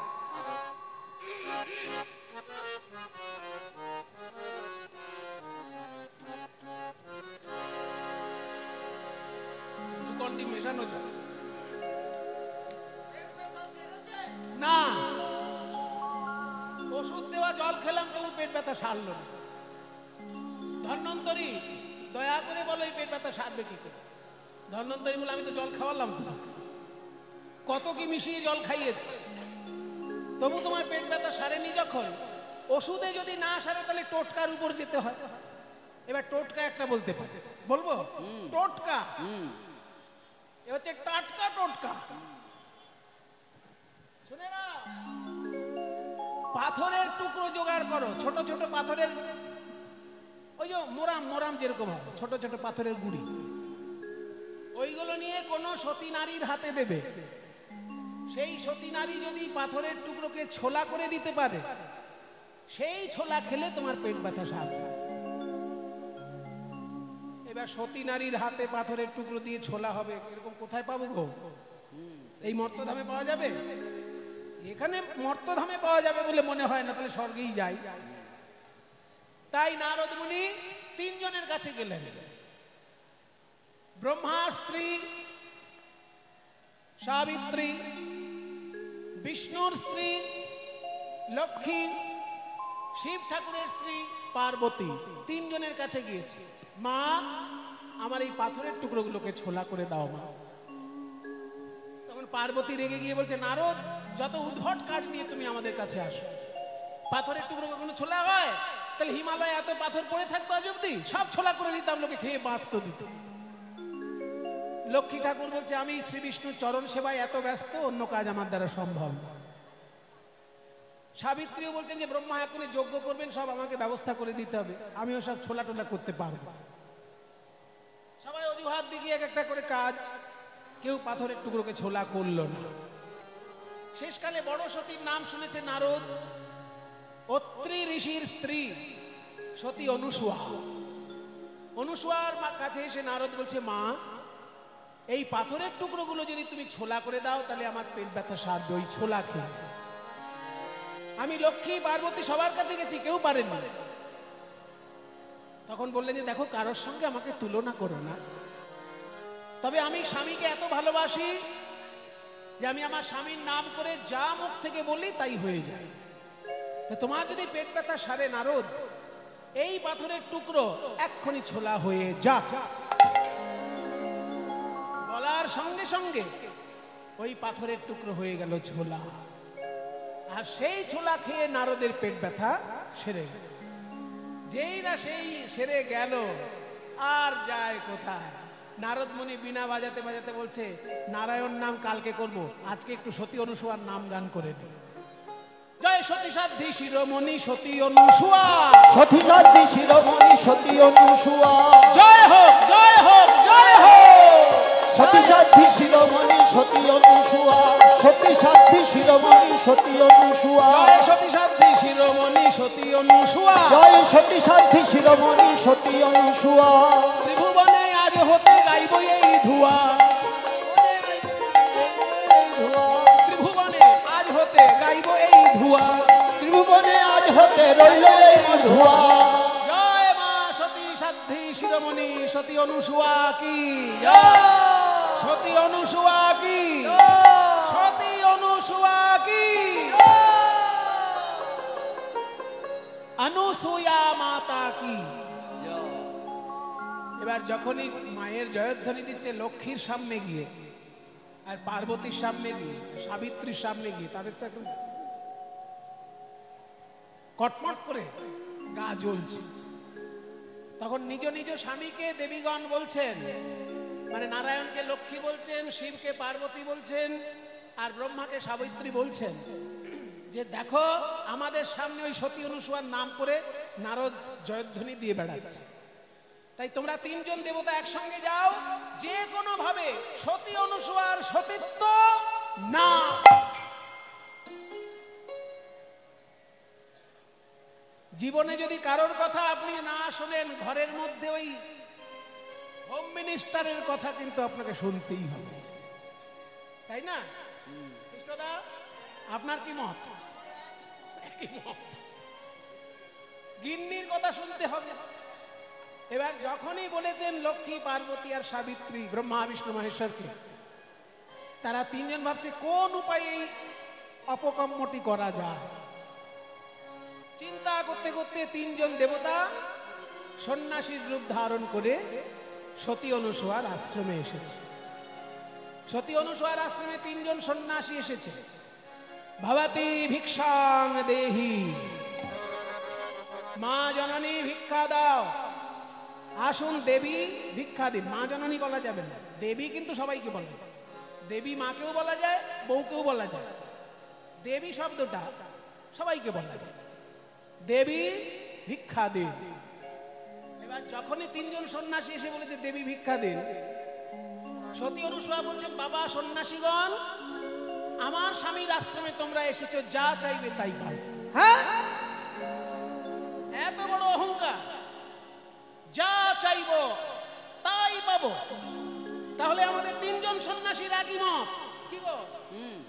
S2: গ্লুকন-ডি মেশানো যায় না, ওষুধ দেওয়া জল খেলাম তবু পেট ব্যথা সারল না। ধন্বন্তরী, দয়া করে বলো এই পেট ব্যথা সারবে কি করে? ধন্বন্তরী বলে, আমি তো জল খাওয়ালাম তোমাকে, কত কি মিশিয়ে জল খাইয়েছি, তবু তোমার পেট ব্যথা সারেনি। যখন ওষুধে যদি না সারে তাহলে টোটকার উপর যেতে হয়। এবার টোটকা একটা বলতে পারে, বলবো? টোটকা এ হচ্ছে টাটকা টোটকা। শুনে না, পাথরের টুকরো জোগাড় করো, ছোট ছোট পাথরের, ওই যে মোরাম মোরাম যেরকম হয়, ছোট ছোট পাথরের গুঁড়ি, ওইগুলো নিয়ে কোন সতী নারীর হাতে দেবে। সেই সতী নারী যদি পাথরের টুকরোকে ছোলা করে দিতে পারে, সেই ছোলা খেলে তোমার পেট ব্যথা সারবে। এবার সতী নারীর হাতে পাথরের টুকরো দিয়ে ছোলা হবে, এরকম কোথায় পাবো গো? এই মর্তধামে পাওয়া যাবে? এখানে মর্তধামে পাওয়া যাবে বলে মনে হয় না, তাহলে স্বর্গেই যাই। তাই নারদ মুনি তিনজনের কাছে গেলেন, ব্রহ্মা স্ত্রী সাবিত্রী, বিষ্ণুর স্ত্রী লক্ষ্মী, শিব ঠাকুরের স্ত্রী পার্বতী, তিনজনের কাছে গিয়েছে। মা, আমার এই পাথরের টুকরোগুলোকে ছোলা করে দাও মা। তখন পার্বতী রেগে গিয়ে বলছে, নারদ, যত উদ্ভট কাজ নিয়ে তুমি আমাদের কাছে আসো, পাথরের টুকরো কখনো ছোলা হয়? তাহলে হিমালয়ে এত পাথর পড়ে থাকতো আজ অব্দি, সব ছোলা করে দিতাম, লোকে খেয়ে বাঁচত দিত। লক্ষ্মী ঠাকুর বলছে, আমি শ্রী বিষ্ণুর চরণ সেবায় এত ব্যস্ত, অন্য কাজ আমার দ্বারা সম্ভব না। সাবিত্রীও বলছেন যে ব্রহ্মা এখনই যজ্ঞ করবেন, সব আমাকে ব্যবস্থা করে দিতে হবে, আমিও সব ছোলা টোলা করতে পারবো। সবাই অজুহাত দিকে এক একটা করে কাজ, কেউ পাথরের টুকরোকে ছোলা করলো না। শেষকালে বড় সতীর নাম শুনেছে নারদ, অত্রি ঋষির স্ত্রী সতী অনুসূয়া। অনুসূয়ার কাছে এসে নারদ বলছে, মা, এই পাথরের টুকরোগুলো যদি তুমি ছোলা করে দাও তাহলে আমার পেট ব্যথা সারবে, ওই ছোলা খেয়ে। আমি লক্ষ্মী পার্বতী সবার কাছে গেছি, কেউ পারেনি। তখন বললেন যে দেখো, কারোর সঙ্গে আমাকে তুলনা করো না, তবে আমি স্বামীকে এত ভালোবাসি যে আমি আমার স্বামীর নাম করে যা মুখ থেকে বলি তাই হয়ে যায়। তো তোমার যদি পেট ব্যথা সারে নারদ, এই পাথরের টুকরো এক্ষুনি ছোলা হয়ে যা। বলার সঙ্গে সঙ্গে ওই পাথরের টুকরো হয়ে গেল ছোলা, আর সেই ছোলা খেয়ে নারদের পেট ব্যথা সেরে গেল। যেই না সেই সেরে গেল, আর যায় কোথায়? নারদ মুনি বিনা বাজাতে বাজাতে বলছে, নারায়ণ নাম কালকে করব, আজকে একটু সতী অনুসূয়ার নাম গান করে নি। জয় সতী সাধ্বী শিরোমণি সতী অনুসূয়া,
S1: সতী সাধ্বী শিরোমণি সতী অনুসূয়া,
S2: জয় হোক জয় হোক জয় হোক।
S1: সতী সাধ্বী শিরোমণি সতী অনুসূয়া, সতী সাধ্বী শিরোমণি সতী অনুসূয়া,
S2: জয় সতী সাধ্বী শিরোমণি সতী অনুসূয়া,
S1: জয় সতী সাধ্বী শিরোমণি সতী অনুসূয়া।
S2: ত্রিভুবনে আজ হতে গাইব এই ধুয়া, ত্রিভুবনে আজ হতে গাইব এই ধুয়া,
S1: ত্রিভুবনে আজ হতে রইল এই মধুয়া।
S2: জয় মা সতী সাধ্বী শিরোমণি সতী অনুসূয়া কি জয়, সতী অনুসূয়া কি জয়, সতী অনুসূয়া কি জয়, অনুসূয়া মাতা কি জয়। এবার যখনই মায়ের জয়ধ্বনি দিচ্ছে লক্ষ্মীর সামনে গিয়ে, আর পার্বতীর সামনে গিয়ে, সাবিত্রীর সামনে গিয়ে তাদের তো একদম কটমট করে গা জ্বলছে। তখন নিজ নিজ স্বামীকে দেবীগণ বলছেন, মানে নারায়ণকে লক্ষ্মী বলছেন, শিবকে পার্বতী বলছেন, আর ব্রহ্মাকে সাবিত্রী বলছেন যে দেখো আমাদের সামনে ওই সতী অনুসূয়ার নাম করে নারদ জয়ধ্বনি দিয়ে বেড়াচ্ছে। তাই তোমরা তিনজন দেবতা একসঙ্গে যাও, যে কোনো ভাবে সতী অনুসূয়ার সতীত্ব না। জীবনে যদি কারোর কথা আপনি না শোনেন, ঘরের মধ্যে ওই হোম মিনিস্টারের কথা কিন্তু আপনাকে শুনতেই হবে, তাই না? কৃষ্ণদা, আপনার কি মত? গিন্নির কথা শুনতে হবে। এবার যখনই বলেছেন লক্ষ্মী, পার্বতী আর সাবিত্রী, ব্রহ্মা বিষ্ণু মহেশ্বরকে, তারা তিনজন ভাবছে কোন উপায়ে এই অপকর্মটি করা যায়। চিন্তা করতে করতে তিনজন দেবতা সন্ন্যাসীর রূপ ধারণ করে সতী অনুসূয়ার আশ্রমে এসেছে। সতী অনুসূয়ার আশ্রমে তিনজন সন্ন্যাসী এসেছে। ভবতি ভিক্ষাং দেহি, মা জননী ভিক্ষা দাও। আসুন দেবী ভিক্ষা দিন। মা জননী বলা যাবে না, দেবী কিন্তু সবাইকে বলা যায়। দেবী মাকেও বলা যায়, বউকেও বলা যায়। দেবী শব্দটা সবাইকে বলা যায়। দেবী ভিক্ষা দিন। এবার যখনই তিনজন সন্ন্যাসী এসে বলেছে দেবী ভিক্ষা দিন, সতী অনুসূয়া বলছেন, বাবা সন্ন্যাসীগণ, আমার স্বামীর আশ্রমে তোমরা এসেছো, যা চাইবে তাই পাবে। হ্যাঁ, এত বড় অহংকার, যা চাইবো তাই পাবো। তাহলে আমাদের তিনজন সন্ন্যাসীর একই মত। কি গো,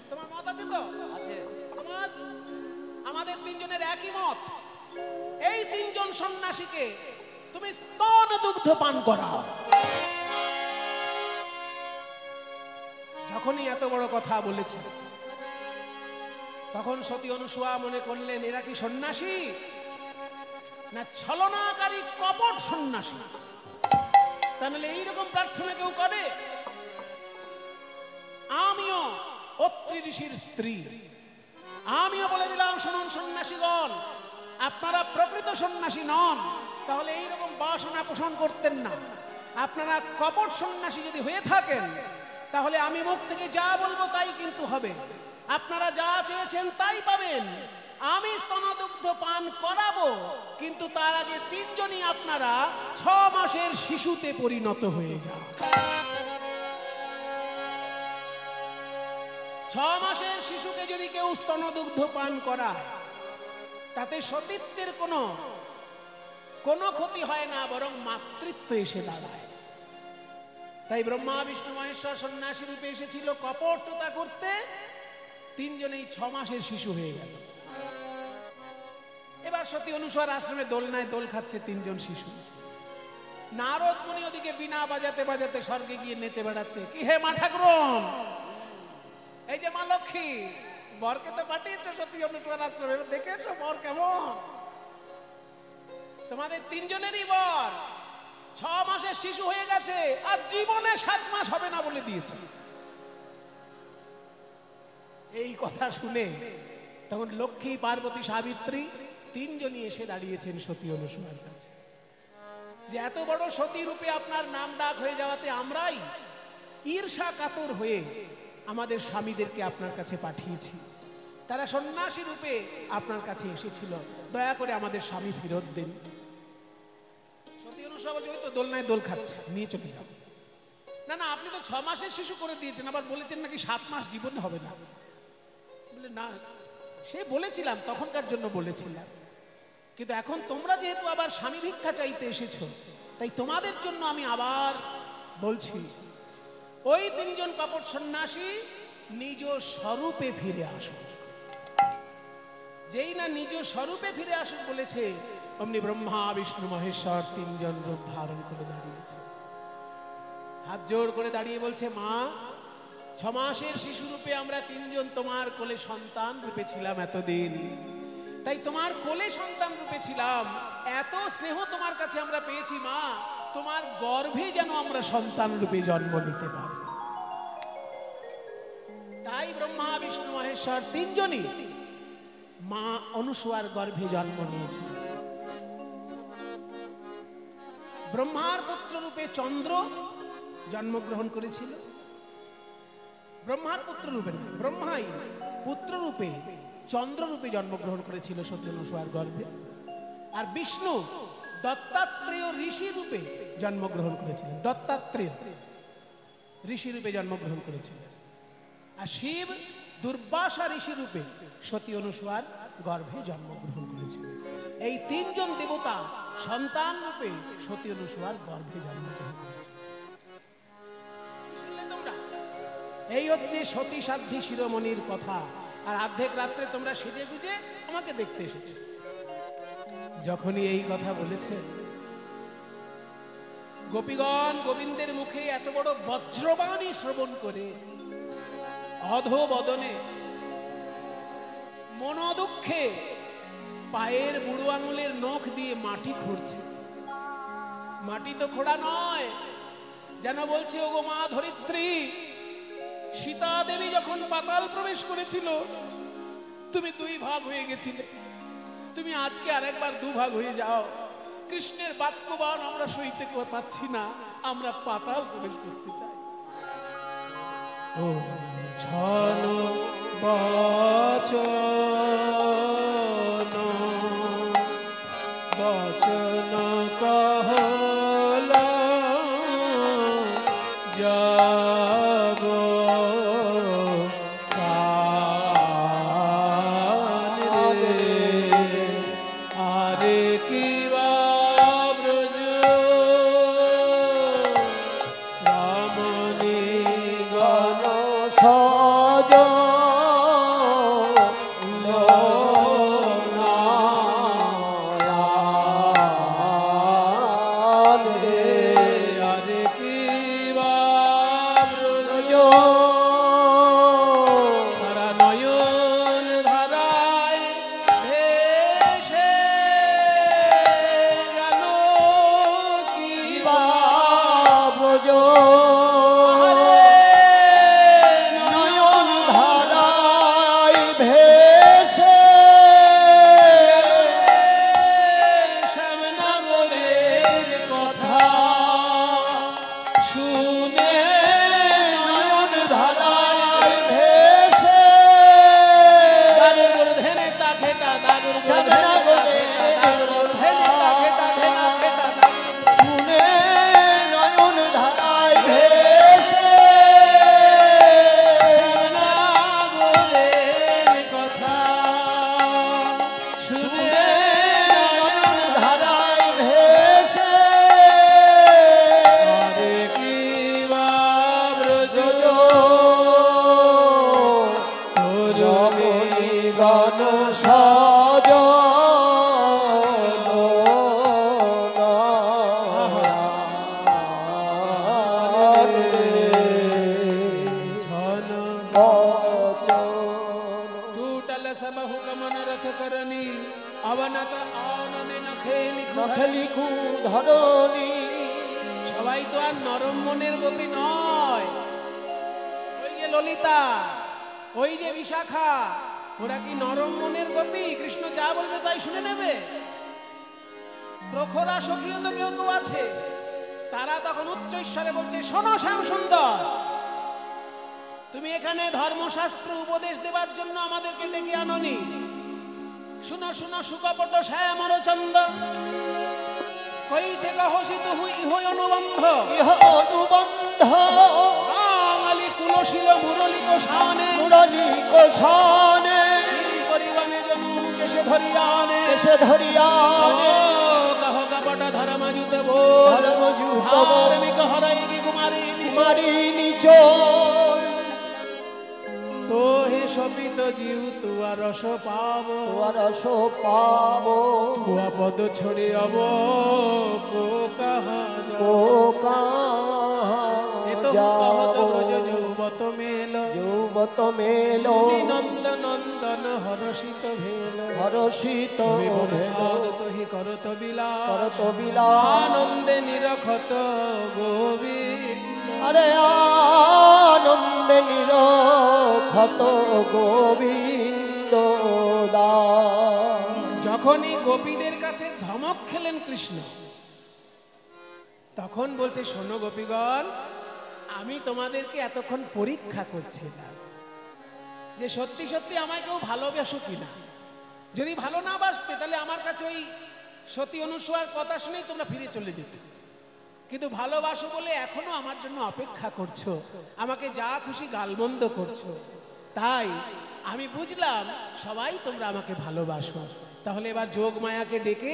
S2: তোমার মত আছে তো? আছে। আমাদের তিনজনের একই মত। এই তিনজন সন্ন্যাসীকে তুমি স্তন দুগ্ধ পান করাও। যখনই এত বড় কথা বলেছে, তখন সতী অনুসূয়া মনে করলেন এরা কি সন্ন্যাসী না ছলনাকারী কপট সন্ন্যাসী? তাহলে এইরকম প্রার্থনা কেউ করে? আমিও অত্রি ঋষির স্ত্রী, আমিও বলে দিলাম, শুনুন সন্ন্যাসীগণ, আপনারা প্রকৃত সন্ন্যাসী নন, তাহলে এইরকম বাসনা পোষণ করতেন না। আপনারা কপট সন্ন্যাসী যদি হয়ে থাকেন, তাহলে আমি মুখ থেকে যা বলবো তাই কিন্তু হবে। আপনারা যা চেয়েছেন তাই পাবেন। আমি স্তনদুগ্ধ পান করাবো, কিন্তু তার আগে তিনজনই আপনারা 6 মাসের শিশুতে পরিণত হয়ে যান। 6 মাসের শিশুকে যদি কেউ স্তনদুগ্ধ পান করায়, তাতে সতীত্বের কোনো ক্ষতি হয় না, বরং মাতৃত্ব এসে দাঁড়ায়। তাই ব্রহ্মা বিষ্ণু মহেশ্বর সন্ন্যাসী রূপে এসেছিল কপটতা করতে। তিনজনেই 6 মাসের শিশু হয়ে গেল। এবার সতী অনুসূয়ার আশ্রমে দোলনায় দোল খাচ্ছে তিনজন শিশু। নারদ মুনি ওদিকে বিনা বাজাতে বাজাতে স্বর্গে গিয়ে নেচে বেড়াচ্ছে। কি হে মা ঠাকুরন, এই যে মা লক্ষ্মী, বরকে তো পাঠিয়েছো সতী অনুসূয়ার আশ্রমে, দেখে এসো বর কেমন। তোমাদের তিনজনেরই বর 6 মাসের শিশু হয়ে গেছে, আর জীবনে 7 মাস হবে না বলে দিয়েছে। এই কথা শুনে তখন লক্ষ্মী, পার্বতী, সাবিত্রী তিনজনই এসে দাঁড়িয়েছেন সতী অনুসূয়ার কাছে, যে এত বড় সতী রূপে আপনার নাম ডাক হয়ে যাওয়াতে আমরাই ঈর্ষা কাতর হয়ে আমাদের স্বামীদেরকে আপনার কাছে পাঠিয়েছি। তারা সন্ন্যাসী রূপে আপনার কাছে এসেছিল, দয়া করে আমাদের স্বামী ফেরত দিন। সতী অনুসূয়া বলছে, ওই তো দোলনায় দোল খাচ্ছে, নিয়ে চলে যাও। না না, আপনি তো 6 মাসের শিশু করে দিয়েছেন, আবার বলেছেন নাকি 7 মাস জীবনে হবে না। বলে না, সে বলেছিলাম, তখনকার জন্য বলেছিলাম, কিন্তু এখন তোমরা যেহেতু আবার স্বামী ভিক্ষা চাইতে এসেছো, তাই তোমাদের জন্য আমি আবার বলছি, ওই তিনজন কপট সন্ন্যাসী নিজ স্বরূপে ফিরে আসুক। যেই না নিজ স্বরূপে ফিরে আসুক বলেছে, অমনি ব্রহ্মা বিষ্ণু মহেশ্বর তিনজন রূপ ধারণ করে দাঁড়িয়েছে। হাত জোর করে দাঁড়িয়ে বলছে, মা, 6 মাসের শিশু রূপে আমরা তিনজন তোমার কোলে সন্তান রূপে ছিলাম এতদিন। তাই তোমার কোলে সন্তান রূপে ছিলাম, এত স্নেহ তোমার কাছে আমরা পেয়েছি মা, তোমার গর্ভে যেন আমরা সন্তান রূপে জন্ম নিতে পারি। বিষ্ণু মহেশ্বর তিনজনই মা অনুসূয়ার গর্ভে জন্ম নিয়েছিল। ব্রহ্মার পুত্র রূপে চন্দ্র জন্মগ্রহণ করেছিল। ব্রহ্মার পুত্র রূপে নয়, ব্রহ্মাই পুত্র রূপে চন্দ্র রূপে জন্মগ্রহণ করেছিল সতী অনুসূয়ার গর্ভে। আর বিষ্ণু দত্তাত্রেয় ঋষি রূপে জন্মগ্রহণ করেছিলেন, দত্তাত্রেয় ঋষি রূপে জন্মগ্রহণ করেছিলেন। আর শিব দুর্বাসা ঋষি রূপে সতী অনুসূয়ার গর্ভে জন্মগ্রহণ করেছিলেন। এই তিনজন দেবতা সন্তান রূপে সতী অনুসূয়ার গর্ভে জন্মগ্রহণ করেছিলেন। শুনলে তোমরা? এই হচ্ছে সতী সাধ্বী শিরোমণির কথা। আর অর্ধেক রাত্রে তোমরা সেজে গুজে আমাকে দেখতে এসেছো। যখনই এই কথা বলেছে, গোপীগণ গোবিন্দের মুখে এত বড় বজ্রবাণী শ্রবণ করে অধোবদনে মনোদুঃখে পায়ের বুড়ো আঙুলের নখ দিয়ে মাটি খুঁড়ছে। মাটি তো খোঁড়া নয়, যেন বলছে, ওগো মা ধরিত্রী, সীতা দেবী যখন পাতাল প্রবেশ করেছিল তুমি দুই ভাগ হয়ে গেছিলে, তুমি আজকে আরেকবার দুভাগ হয়ে যাও। কৃষ্ণের বাক্যবাণ আমরা সইতে পাচ্ছি না, আমরা পাতাল প্রবেশ করতে চাই। ও ছন বচন বচন কহল যাব কান রে, আরে কি ব্রজ রমণী গণ
S1: সজ
S2: সবাই তো আর নরম মনের গোপী নয়। ওই যে ললিতা, ওই যে বিশাখা, ওরা কি নরম মনের গোপী? কৃষ্ণ যা বলবে তাই শুনে নেবে? প্রখরা সখীও তো কেউ কেউ আছে, তারা তখন উচ্চ ঈশ্বরে বলছে, শোনো শ্যাম সুন্দর, তুমি এখানে ধর্মশাস্ত্র উপদেশ দেবার জন্য আমাদেরকে ডেকে আনোনি। শুনো শুনো সুকপট শ্যামর চন্দ, কইছে কহসি তুহু ইহ অনুবন্ধ,
S1: ইহ অনুবন্ধ
S2: বাঙালি কুলশীল মুরলী কোষানে,
S1: মুরলী কোষানে
S2: পরিগণে জনু কেশে ধরিয়ানে,
S1: কেশে ধরিয়ানে
S2: কহ কপট ধর্মযুত বোল,
S1: ধর্মযুত
S2: ধার্মিক হরাই কুমারী
S1: কুমারী নিচ,
S2: তো হে শপিত জীব তুয়া রস পাব,
S1: তুয়া রস পাব,
S2: তুয়া পদ ছড়ে অব কো কাহা
S1: কো কাহা
S2: কহত গজ যৌবত মেল,
S1: যৌবত মেল,
S2: নন্দ নন্দন হরষিত ভেল,
S1: হরষিত ভেল,
S2: তোহি করত বিলাস,
S1: করত বিলাস,
S2: আনন্দে নিরখত গোবিন্দ।
S1: আরে আনন্দে নিরক্ষত গোবিন্দ দাস।
S2: যখনই গোপীদের কাছে ধমক খেলেন কৃষ্ণ, তখন বলছে, শোনো গোপীগণ, আমি তোমাদেরকে এতক্ষণ পরীক্ষা করছিলাম যে সত্যি সত্যি আমায় কেউ ভালোবাসো কিনা। যদি ভালো না বাসতে তাহলে আমার কাছে ওই সতী অনুসূয়ার কথা শুনেই তোমরা ফিরে চলে যেতে, কিন্তু ভালোবাসো বলে এখনো আমার জন্য অপেক্ষা করছো, আমাকে যা খুশি গালমন্দ করছো। তাই আমি বুঝলাম সবাই তোমরা আমাকে ভালোবাসো। তাহলে এবার যোগ মায়াকে ডেকে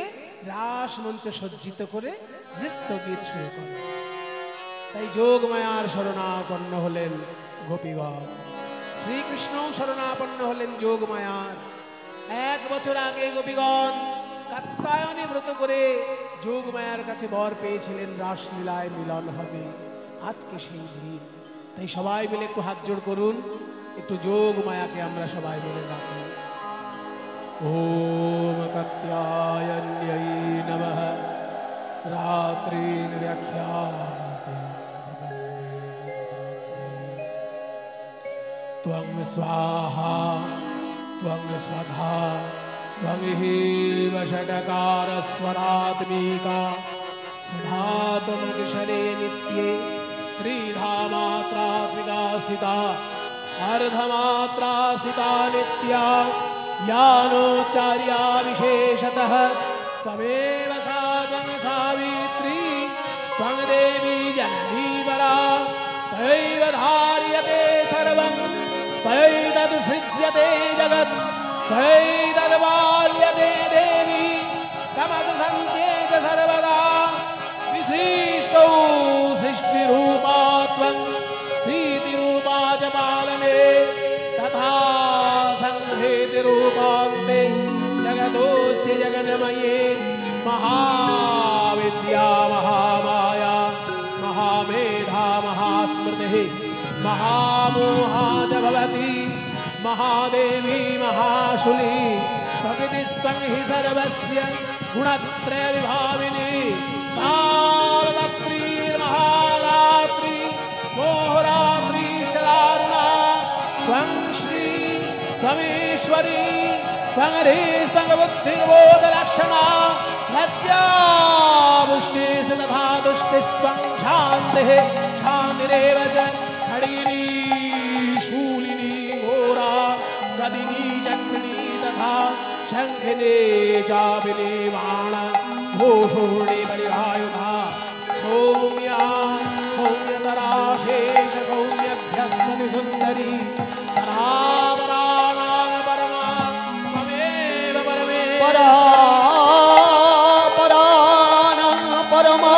S2: রাস মঞ্চ সজ্জিত করে নৃত্য গীত শুরু করো। তাই যোগ মায়ার শরণাপন্ন হলেন গোপীগণ, শ্রীকৃষ্ণও শরণাপন্ন হলেন যোগ মায়ার। 1 বছর আগে গোপীগণ কাত্যায়নে ব্রত করে যোগ মায়ার কাছে বর পেয়েছিলেন রাসলীলায় মিলন হবে। আজকে সেই দিন। তাই সবাই মিলে একটু হাত জোড় করুন, একটু যোগ মায়াকে আমরা সবাই মিলে ডাকি। ওম কাত্যায়ন্যৈ নমঃ রাত্রির ব্যাখ্যাতে ত্বং স্বাহা ত্বং স্বধা ত্বং হেব ষটকারস্বরাত্মিকা সদা ত্বমগ্শরে নিত্যে ত্রিধা মাত্রাত্মিকা স্থিতা अर्धमात्रा स्थिता नित्या यानोच्चार्या विशेषतः त्वमेव सा त्वं सावित्री त्वं देवी जननी परा त्वयैव धार्यते सर्वं त्वयैतत्सृज्यते जगत् त्वयैतद्पाल्यते देवी तमद्सन्ते च सर्वदा विशिष्टौ सृष्टिरूपा त्वं स्थितिरूपा च पालने तथा संहृतिरूपान्ते जगतोऽस्य जगन्मये महाविद्या महामाया महामेधा महास्मृतिः महामोहा च भवति महादेवी महाशूली प्रकृतिस्त्वं हि सर्वस्य गुणत्रयविभाविनी कालरात्रिर्महारात्रि मोहरात्रि शरारुणा त्वं श्री त्वमेश्वरी त्वं हरिस्त्वं बुद्धिर्बोधलक्षणा लज्जा पुष्टिः तथा दुष्टिस्त्वं शान्तिः शान्तिरेव च खड्गिनी शूलिनी घोरा गदिनी चक्रिणी तथा शङ्खिनी चापिनी बाण घोषूर्णी परिहायुधा सौम्या सौम्यतरा शेष सौम्यभ्यस्तति सुन्दरी परापराणां परमा त्वमेव
S1: परापराणां परमा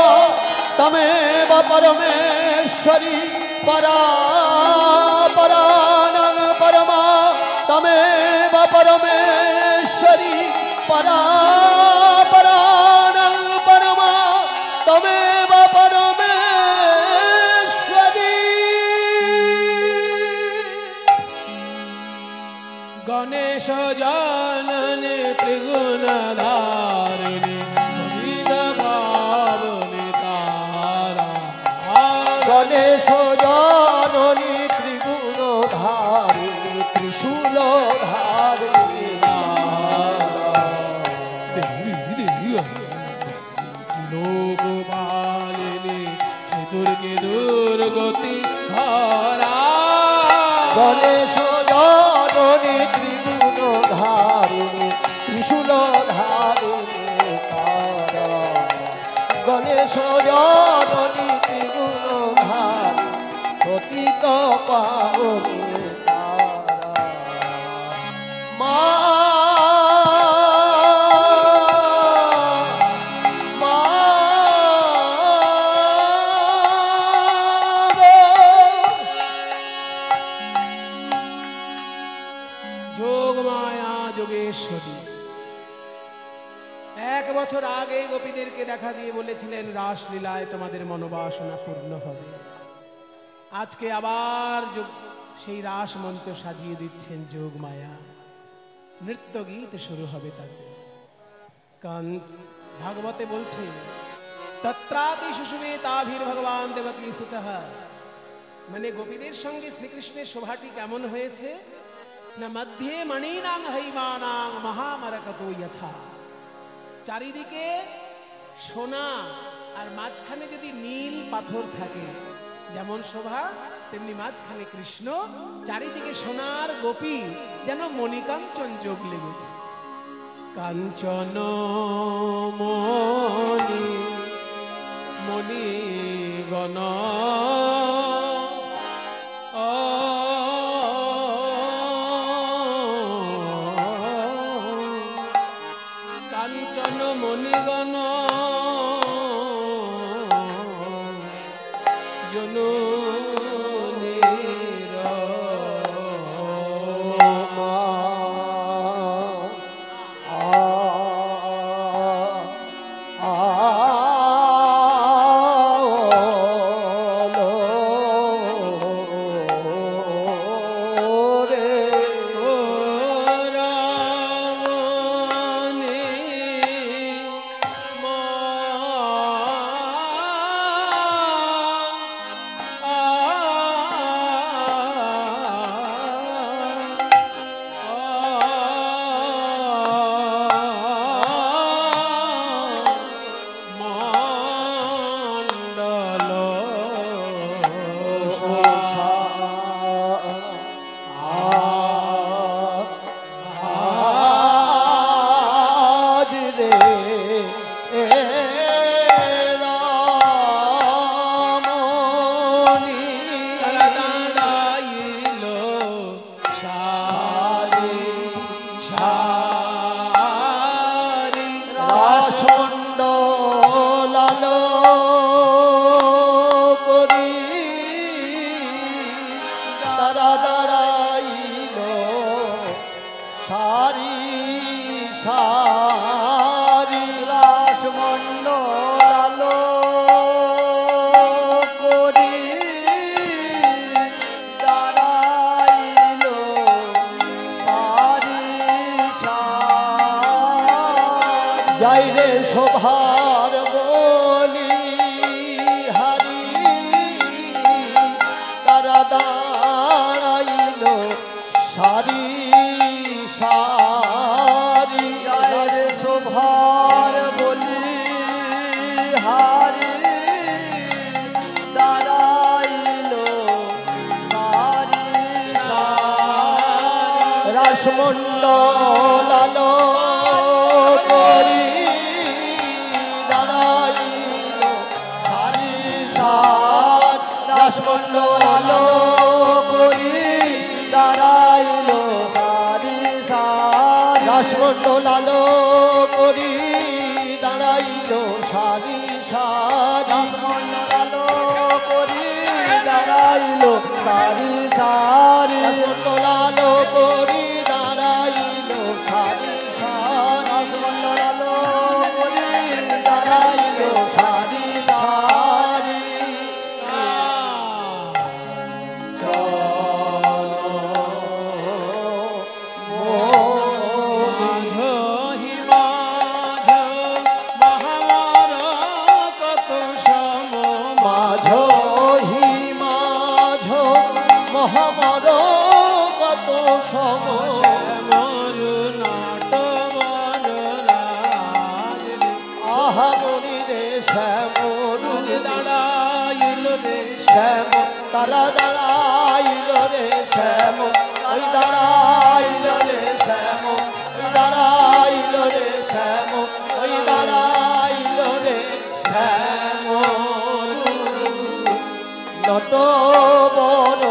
S1: तमेव परमेश्वरी परापराणां परमा तमेव परमेश्वरी परापराणां परमा तमेव परमेश्वरी।
S2: गणेश जानने त्रिगुणधारिणी पावनी तारा
S1: गणेश जाननी त्रिगुणधारिणी त्रिशूलधारिणी
S2: देवी देवी लोकपालिनी चतुर्के दुर्गति हरा
S1: गणेश जाननी त्रिगुणधारिणी त्रिशूलधारिणी तारा गणेश जाननी त्रिगुणधारिणी पतित पावनी तारा मा
S2: যোগমায়া যোগেশ্বরী 1 বছর আগে গোপীদেরকে দেখা দিয়ে বলেছিলেন রাসলীলায় তোমাদের মনোবাসনা পূর্ণ হবে। আজকে আবার সেই রাস মঞ্চ সাজিয়ে দিচ্ছেন যোগমায়া, নৃত্য গীত শুরু হবে তাতে। ভাগবতে বলছে তত্রাতি সুষুবে তাভির ভগবান দেবকী সুতঃ মানে গোপীদের সঙ্গে শ্রীকৃষ্ণের শোভাটি কেমন হয়েছে না মধ্যে মণিনাং হৈমানাং মহামারকতো যথা, চারিদিকে সোনা আর মাঝখানে যদি নীল পাথর থাকে যেমন শোভা, তেমনি মাঝখানে কৃষ্ণ, চারিদিকে সোনার গোপী, যেন মণিকাঞ্চন যোগ লেগেছে। কাঞ্চন মণি মণিগণ কাঞ্চন মণিগণ জননীর
S1: যাইরে শোভার বলি হারি, তারা দাঁড়াইল সারি সারি। যাইরে শোভার বলি হারি, দাঁড়াইল সারি সারি। রাসমণ্ডল আলো করি দাঁড়াইল সারি সার। রাসমণ্ডল আলো করি দাঁড়াইল সারি সার। রাসমণ্ডল আলো করি দাঁড়াইল সারি সার। রাসমণ্ডল আলো করি দাঁড়াইল সারি সারি। রাসমণ্ডল আলো করি দাঁড়াইল সারি সার। রাসমণ্ডল আলো করি দাঁড়াইল সারি সারি। মহামার কত সম আহা মরি রে শ্যামর
S2: দাঁড়াইল রে
S1: শ্যাম, তারা দাঁড়াইল রে শ্যাম, ওই দাঁড়াইল রে শ্যাম, দাঁড়াইল রে শ্যাম, ওই দাঁড়াইল রে শ্যাম। নট বড়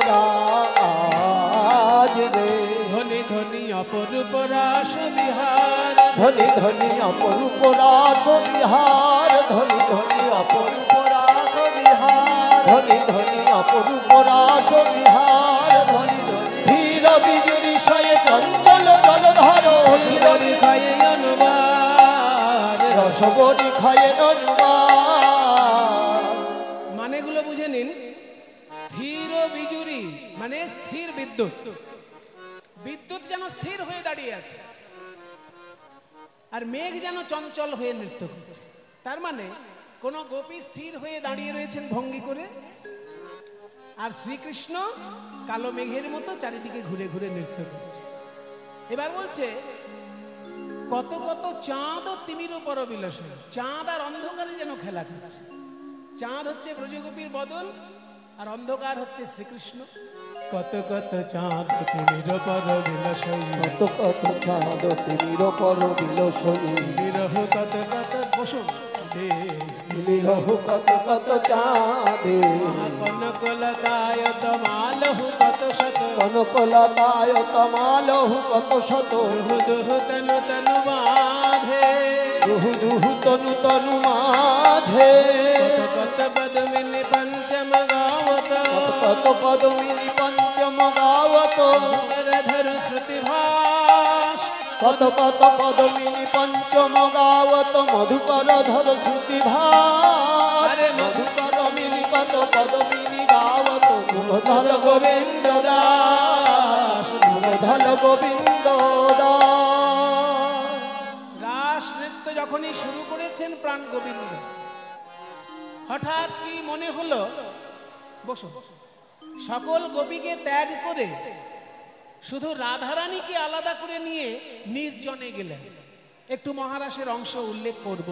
S1: রাজ রে
S2: ধনি ধনি অপরূপ রাস বিহার,
S1: ধনি ধনি অপরূপ রাস বিহার, ধনি ধনি অপরূপ রাস বিহার, ধনি ধনি অপরূপ রাস বিহার, ধনি ধনি ধীর বিজুরি সয়ে চঞ্চল জলধর,
S2: রসবরি খায়ে অনুবার,
S1: রসবরি খায়ে অনুবার।
S2: মানেগুলো বুঝে নিন। ধীর বিজুরি মানে স্থির বিদ্যুৎ, বিদ্যুৎ যেন স্থির হয়ে দাঁড়িয়ে আছে, আর মেঘ যেন চঞ্চল হয়ে নৃত্য করছে। তার মানে কোন গোপী স্থির হয়ে দাঁড়িয়ে রয়েছেন ভঙ্গি করে, আর শ্রীকৃষ্ণ কালো মেঘের মতো চারিদিকে ঘুরে ঘুরে নৃত্য করছে। এবার বলছে কত কত চাঁদ ও তিমির উপর বিলসন, চাঁদ আর অন্ধকারে যেন খেলা করছে। চাঁদ হচ্ছে ব্রজগোপীর বদন আর অন্ধকার হচ্ছে শ্রীকৃষ্ণ। কত কত চাঁদ তিমির উপর বিলসন,
S1: কত কত চাঁদ তিমির উপর বিলসন,
S2: বিরহ কত কত বসুন
S1: বিরহ কত কত চাঁদে,
S2: কনকলতায় তমালহু কত শত,
S1: কনকলতায় তমালহু কত শত,
S2: দুহু দুহু তনু তনু বাঁধে,
S1: দুহু দুহু তনু তনু মাঝে,
S2: কত কত পদ্মিনী পঞ্চম গাওত,
S1: কত পদ্মিনী পঞ্চম গাওত,
S2: ধরু শ্রুতি ভাস,
S1: কত কত পদ্মিনী পঞ্চম গাওত, মধুকর ধর শ্রুতি ভাস, মধুকর মিলি কত পদ্মিনী গাওত, ধল গোবিন্দ দাস, ধল গোবিন্দ দাস।
S2: রাস নৃত্য যখনই শুরু করেছেন প্রাণ গোবিন্দ, হঠাৎ কি মনে হলো, বসো, সকল গোপীকে ত্যাগ করে শুধু রাধারানীকে আলাদা করে নিয়ে নির্জনে গেলেন। একটু মহারাসের অংশ উল্লেখ করব।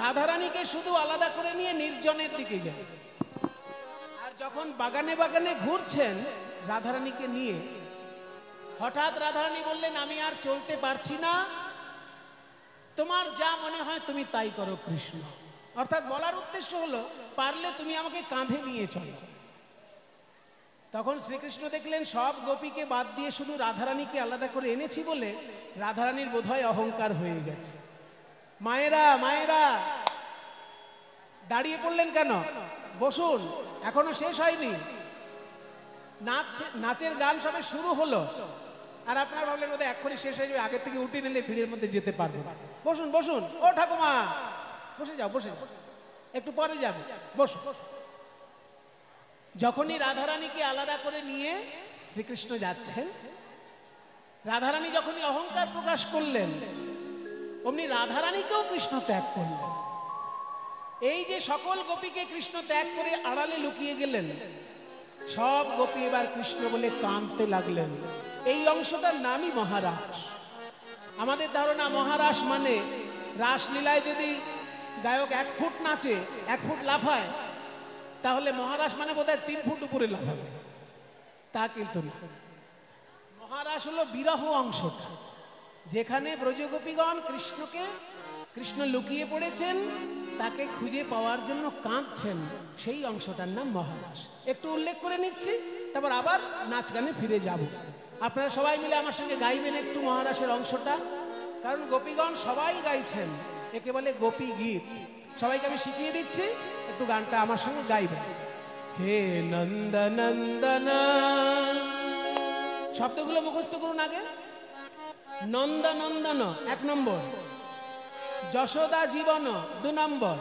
S2: রাধারানীকে শুধু আলাদা করে নিয়ে নির্জনের দিকে গেলেন। আর যখন বাগানে বাগানে ঘুরছেন রাধারানীকে নিয়ে, হঠাৎ রাধারানী বললেন আমি আর চলতে পারছি না, তোমার যা মনে হয় তুমি তাই করো কৃষ্ণ। অর্থাৎ বলার উদ্দেশ্য হলো পারলে তুমি আমাকে কাঁধে নিয়ে চলো। তখন শ্রীকৃষ্ণ দেখলেন সব গোপীকে বাদ দিয়ে শুধু রাধারানীকে আলাদা করে এনেছি বলে রাধারানীর বোধহয় অহংকার হয়ে গেছে। মায়েরা মায়েরা দাঁড়িয়ে পড়লেন কেন? বসুন, এখনো শেষ হয়নি। নাচের গান সবে শুরু হলো আর আপনার ভাবলেন বোধহয় এক্ষুনি শেষ হয়ে যাবে, আগের থেকে উঠে নিলে ভিড়ের মধ্যে যেতে পারবো। বসুন বসুন, ও ঠাকুমা বসে যাও, বসে যাও, একটু পরে যাবে, বসুন। যখনই রাধারানীকে আলাদা করে নিয়ে শ্রীকৃষ্ণ যাচ্ছেন, রাধারানী যখনই অহংকার প্রকাশ করলেন, অমনি রাধারানীকেও কৃষ্ণ ত্যাগ করলেন। এই যে সকল গোপীকে কৃষ্ণ ত্যাগ করে আড়ালে লুকিয়ে গেলেন, সব গোপী এবার কৃষ্ণ বলে কাঁদতে লাগলেন। এই অংশটার নামই মহারাস। আমাদের ধারণা মহারাস মানে রাসলীলায় যদি গায়ক 1 ফুট নাচে, 1 ফুট লাফায়, তাহলে মহারাস মানে বোধহয় 3 ফুট উপরে লাফাবে। তা কিন্তু না। মহারাস হলো বিরহ অংশটা, যেখানে ব্রজগোপীগণ কৃষ্ণ লুকিয়ে পড়েছেন, তাকে খুঁজে পাওয়ার জন্য কাঁদছেন, সেই অংশটার নাম মহারাস। একটু উল্লেখ করে নিচ্ছি, তারপর আবার নাচ গানে ফিরে যাব। আপনারা সবাই মিলে আমার সঙ্গে গাইবেন একটু মহারাসের অংশটা, কারণ গোপীগণ সবাই গাইছেন, একে বলে গোপী গীত। সবাইকে আমি শিখিয়ে দিচ্ছি, একটু গানটা আমার সঙ্গে গাইবেন। হে নন্দনন্দন, শব্দগুলো মুখস্থ করুন আগে। নন্দনন্দন 1 নম্বর, যশোদা জীবন 2 নম্বর,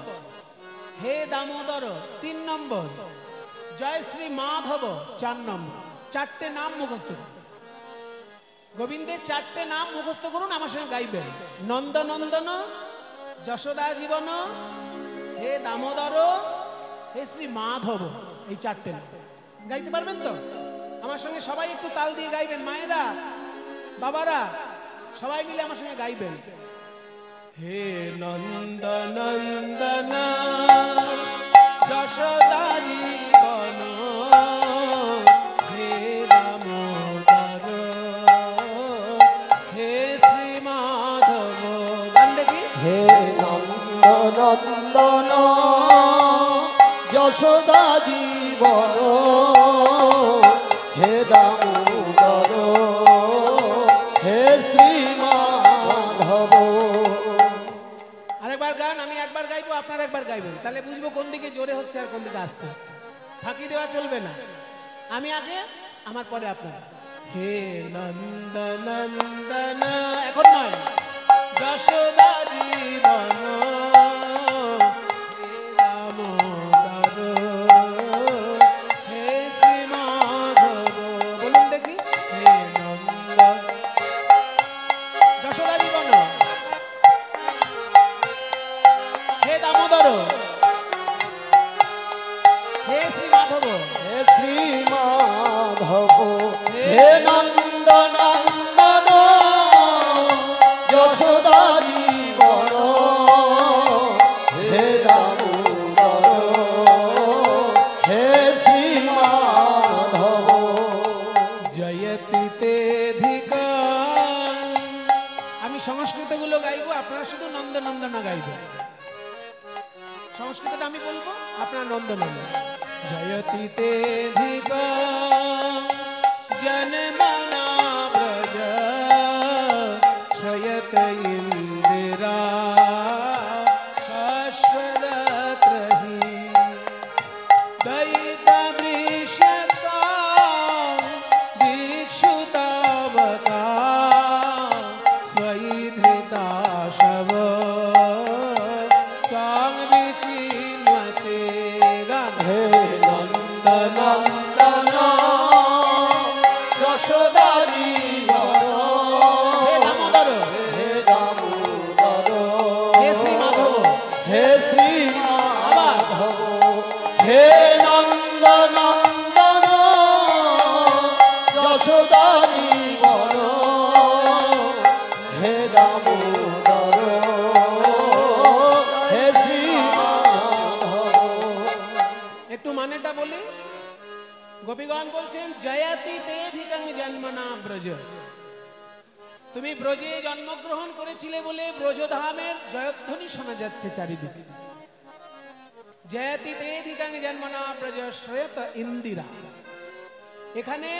S2: হে দামোদর 3 নম্বর, জয় শ্রী মাধব 4 নম্বর। 4টে নাম মুখস্থ করুন, গোবিন্দের 4টে নাম মুখস্থ করুন, আমার সঙ্গে গাইবেন। নন্দনন্দন, যশোদা জীবন, হে দামোদর, হে শ্রী মাধব, এই 4টে নাম গাইতে পারবেন তো? আমার সঙ্গে সবাই একটু তাল দিয়ে গাইবেন। মায়েরা বাবারা সবাই মিলে আমার সঙ্গে গাইবেন। হে নন্দনন্দন, যশোদা জীবন, হে দামোদর, হে শ্রী মাধব। গান দেখি।
S1: হে নন্দনন্দন, যশোদা জীবন, হে দামোদর, হে শ্রী মাধব।
S2: আরেকবার গান, আমি একবার গাইবো, আপনারা একবার গাইবেন, তাহলে বুঝবো কোন দিকে জোরে হচ্ছে আর কোন দিকে আসতে হচ্ছে। ফাঁকি দেওয়া চলবে না। আমি আগে, আমার পরে আপনারা। হে নন্দনন্দন, এখন নয়, যশোদা জীবন, হে দামোদর, হে শ্রী মাধব। বলুন দেখি। হে নন্দ, যশোদা জীবন, হে দামোদর, হে শ্রী মাধব। আমি সংস্কৃতগুলো গাইবো, আপনারা শুধু নন্দনন্দনা গাইবেন। সংস্কৃতটা আমি বলবো, আপনার নন্দনন্দন। জয়তি তেধিকা জনমনা ব্রজ শ্রয়ত ইন্দিরা শাশ্বতত্রহি দয়িত দৃশ্যতা দীক্ষুতাবকা স্বয়ি ধৃতা শব কাং বিচিন্বতে গান।
S1: হে নন্দনন্দন যশোদা জীবন,
S2: হে দামোদর,
S1: হে দামোদর,
S2: হে শ্রী মাধব,
S1: হে শ্রী মাধব, হে নন্দনন্দন যশোদা জীবন, হে দামোদর, হে শ্রী মাধব।
S2: একটু মানেটা বলি। গোপীগণ বলছেন জয়াতি তেধিকাং জন্মনা ব্রজ, তুমি ব্রজে জন্মগ্রহণ করেছিলে বলে ব্রজধামের জয়ধ্বনি শোনা যাচ্ছে চারিদিকে। জয়াতি তেধিকাং জন্মনা ব্রজ শ্রয়ত ইন্দিরা, এখানে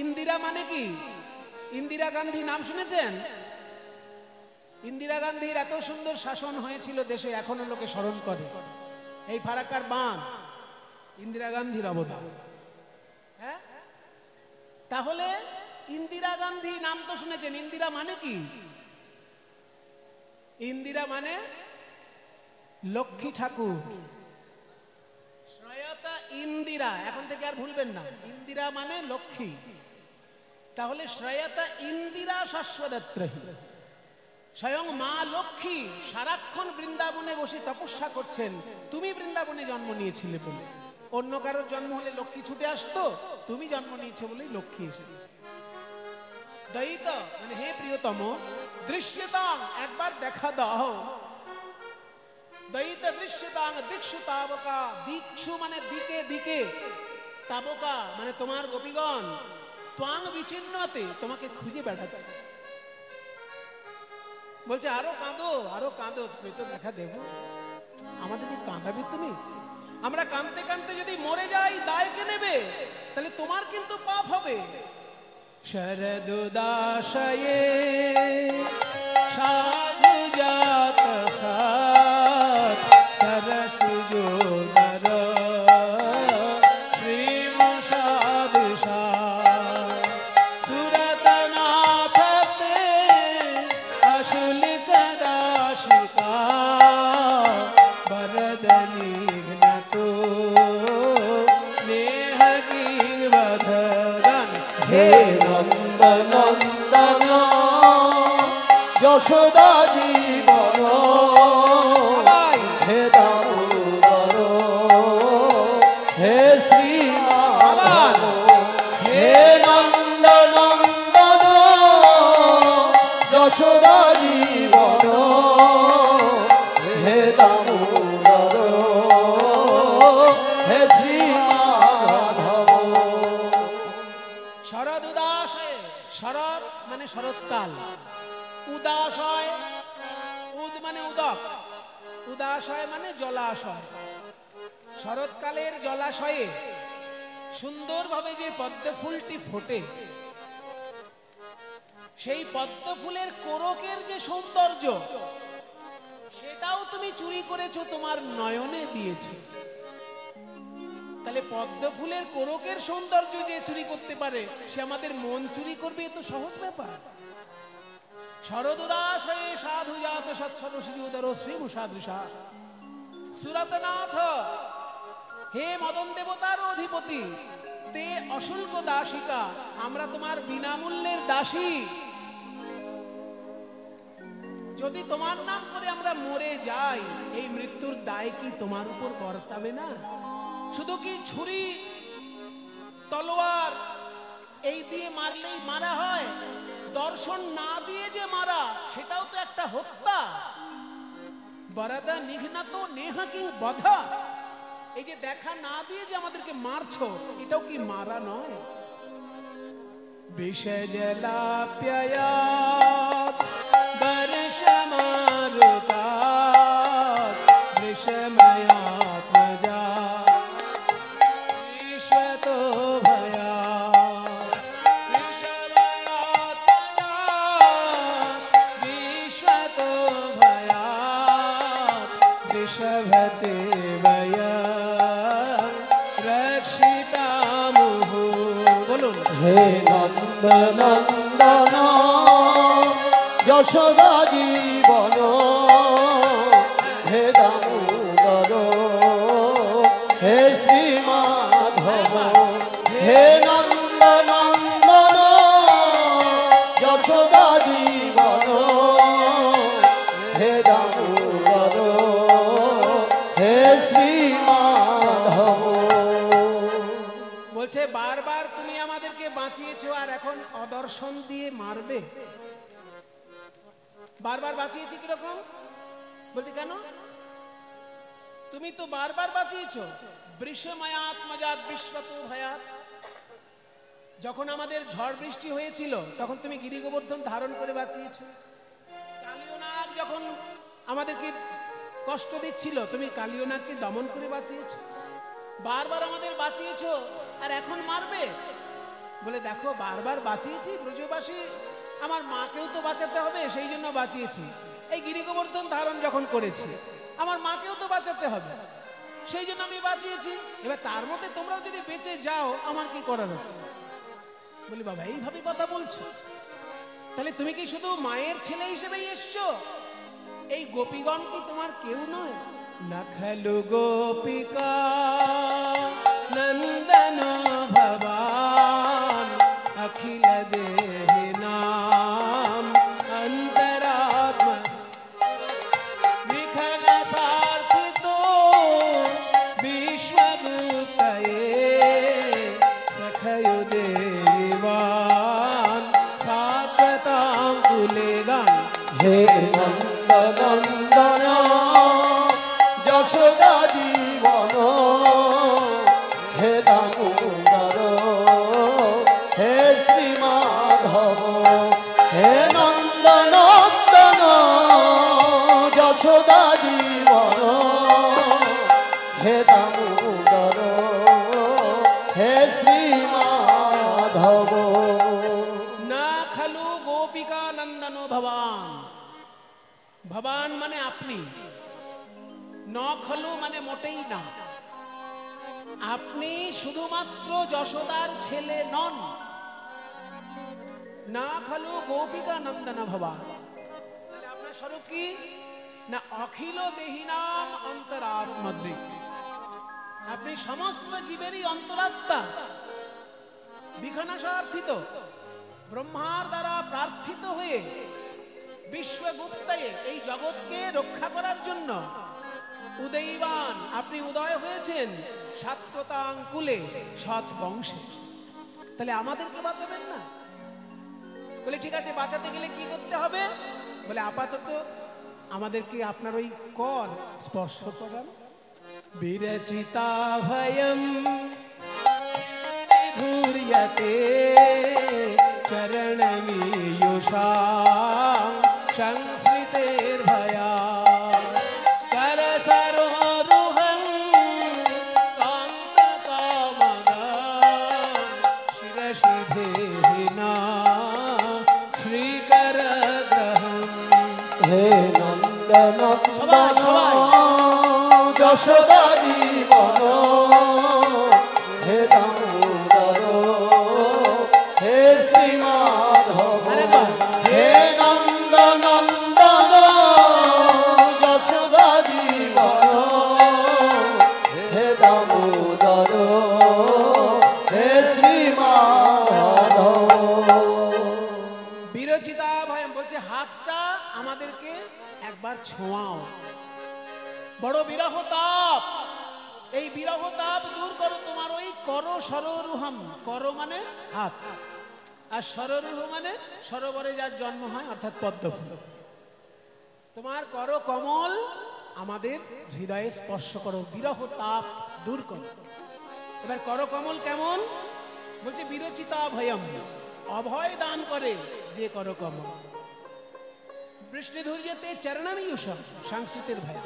S2: ইন্দিরা মানে কি? ইন্দিরা গান্ধী নাম শুনেছেন? ইন্দিরা গান্ধীর এত সুন্দর শাসন হয়েছিল দেশে, এখনো লোকে স্মরণ করে। এই ফারাক্কার বাঁধ ইন্দিরা গান্ধীর অবদান। হ্যাঁ, তাহলে ইন্দিরা গান্ধী নাম তো শুনেছেন। ইন্দিরা মানে কি? ইন্দিরা মানে লক্ষ্মী ঠাকুর। শ্রয়তা ইন্দিরা, এখন থেকে আর ভুলবেন না, ইন্দিরা মানে লক্ষ্মী। তাহলে শ্রয়তা ইন্দিরা শাশ্বতত্রহি, স্বয়ং মা লক্ষ্মী সারাক্ষণ বৃন্দাবনে বসে তপস্যা করছেন। তুমি বৃন্দাবনে জন্ম নিয়েছিলে বলে, অন্য কারোর জন্ম হলে লক্ষ্মী ছুটে আসতো, তুমি জন্ম নিয়েছো বলেই লক্ষ্মী এসেছে। দয়িত মানে হে প্রিয়তম, দৃশ্যতাং একবার দেখা দাও। দয়িত দৃশ্যতাং দীক্ষু তাবকা, দীক্ষু মানে দিকে দিকে, তাবকা মানে তোমার গোপীগণ, ত্বাং বিচিন্নতে তোমাকে খুঁজে বেড়াচ্ছে। বলছে আরো কাঁদো, আরো কাঁদো, তুমি তো দেখা দেবো। আমাদেরকে কাঁদাবে তুমি? আমরা কাঁদতে কাঁদতে যদি মরে যাই দায় কে নেবে? তাহলে তোমার কিন্তু পাপ হবে। শরদুদাশয়ে সাধু জাত সাত সরসুজোদর শ্রীমসাধু সাত সুরতনাথতে অশুলিক দাশিকা বরদনি ঘ্নতো নেহ গিরবধরন।
S1: হে নন্দনন্দন যশোদা জীবন, হে দামোদর, হে শ্রী মাধব, হে নন্দনন্দন যশোদা জীবন, হে দামোদর, হে শ্রী মাধব।
S2: শরৎ উদাসে, শরৎ মানে শরৎকাল, উদাসয় উদ মানে উদক, উদাসয় মানে জলাশয়। শরৎকালের জলাশয়ে সুন্দরভাবে যে পদ্ম ফুলটি ফোটে, সেই পদ্ম ফুলের কোরকের যে সৌন্দর্য, সেটাও তুমি চুরি করেছো, তোমার নয়নে দিয়েছো। তাহলে পদ্ম ফুলের কোরকের সৌন্দর্য যে চুরি করতে পারে, সে আমাদের মন চুরি করবে, এ তো সহজ ব্যাপার। শরদুদাস হয়ে সাধু জাত সৎসরসিজোদর শ্রীমুষাদৃশা সুরতনাথ, হে মদন দেবতার অধিপতি, তে অশুল্ক দাসিকা, আমরা তোমার বিনামূল্যের দাসী। যদি তোমার নাম করে আমরা মরে যাই, এই মৃত্যুর দায় কি তোমার উপর বর্তাবে না? শুধু কি ছুরি তলোয়ার এই দিয়ে মারলেই মারা হয়? দর্শন না দিয়ে যে মারা, সেটাও তো একটা হত্যা। বরাদা নিঘ্নাত নেহা কিং বধা, এই যে দেখা না দিয়ে যে আমাদেরকে মারছো, এটাও কি মারা নয়? বিষয় জলাপ্যয়াত ऋषभते वया रक्षितामुः বলুন
S1: হে নন্দনন্দন যশোদা জীবন হে দামোদর হে শ্রীমাধব হে নন্দনন্দন যশোদা জীবন হে দামোদর হে শ্রীমাধব।
S2: বলছে বারবার তুমি আমাদেরকে বাঁচিয়েছো আর এখন অদর্শন দিয়ে মারবে। বারবার বাঁচিয়েছি কিরকম? বলছে কেন? তুমি তো বারবার বাঁচিয়েছো। বৃষমায়াত মজাত বিশ্বতো ভয়াত। যখন আমাদের ঝড় বৃষ্টি হয়েছিল তখন তুমি গিরি গোবর্ধন ধারণ করে বাঁচিয়েছো। কালীয় নাগ যখন আমাদেরকে কষ্ট দিচ্ছিল তুমি কালীয় নাগকে দমন করে বাঁচিয়েছো। বারবার আমাদের বাঁচিয়েছো আর এখন মারবে? বলে দেখো বারবার বাঁচিয়েছি, ব্রজবাসী আমার মাকেও তো বাঁচাতে হবে, সেই জন্য বাঁচিয়েছি। এই গিরি গোবর্ধন ধারণ যখন করেছি আমার মাকেও তো বাঁচাতে হবে, সেই জন্য আমি বাঁচিয়েছি। এবার তার মধ্যে তোমরাও যদি বেঁচে যাও আমার কি করার আছে? বলি বাবা এইভাবে কথা বলছো, তাহলে তুমি কি শুধু মায়ের ছেলে হিসেবেই এসছো? এই গোপীগণ কি তোমার কেউ নয়? নখলু গোপিকা নন্দন ভবান অখিল দেহি নাম অন্তরাত্মা বিঘ্ন সার্থিত বিশ্বগুপ্তয়ে সখয়ো দেবান সাত্বতাং কুলেগান।
S1: হে নন্দনন্দন যশোদা জীবন হে দামোদর হে শ্রীমাধব হে নন্দনন্দন যশোদা জীবন হে দামোদর হে শ্রীমাধব।
S2: না খালু গোপিকা নন্দন ভবান। ভবান মানে আপনি, ন খালু মানে মোটেই না। আপনি শুধুমাত্র যশোদার ছেলে নন। না খালু গোপিকা নন্দন ভবান। তাহলে আপনার স্বরূপ কি? না অখিল দেহিনাম অন্তরাত্মদ্রিক। আপনি সমস্ত জীবেরই অন্তরাত্মা, বিঘ্নসার্থিত, ব্রহ্মার দ্বারা প্রার্থিত হয়ে বিশ্বগুপ্তায়ে এই জগৎকে রক্ষা করার জন্য উদয়বান আপনি উদয় হয়েছেন সাত্বতাঙ্কুলে, সৎ বংশে। তাহলে আমাদেরকে বাঁচাবেন না? বলে ঠিক আছে, বাঁচাতে গেলে কি করতে হবে? বলে আপাতত আমাদেরকে আপনার ওই কর স্পর্শ করান। বিরচিতা ভয়ম ধূর্যতে চরণমীয়ুষাং সংস্মৃতের ভয়া করসরোরুহং কান্তকামগান শিরসি ধেহিনা শ্রীকরগ্রহং।
S1: হে নন্দনন্দন যশোদা জীবন হে দামোদর হে শ্রীমাধব হে নন্দনন্দন যশোদা জীবন হে দামোদর হে শ্রীমাধব।
S2: বিরচিতা ভয়ম বলছে হাতটা আমাদেরকে একবার ছোঁয়াও। বড় বিরহ তাপ, এই বিরহ তাপ দূর করো। তোমার ওই কর সরোরুহম, কর মানে হাত, আর সরোরুহ মানে সরোবরে যার জন্ম হয় অর্থাৎ পদ্মফুল। তোমার কর কমল আমাদের হৃদয়ে স্পর্শ করো, বিরহ তাপ দূর করো। এবার কর কমল কেমন? বলছে বিরচিতা ভয়ম, অভয় দান করে যে কর কমল। বৃষ্টিধূর্যতে চরণমীয়ুষাং সংস্মৃতির ভয়া।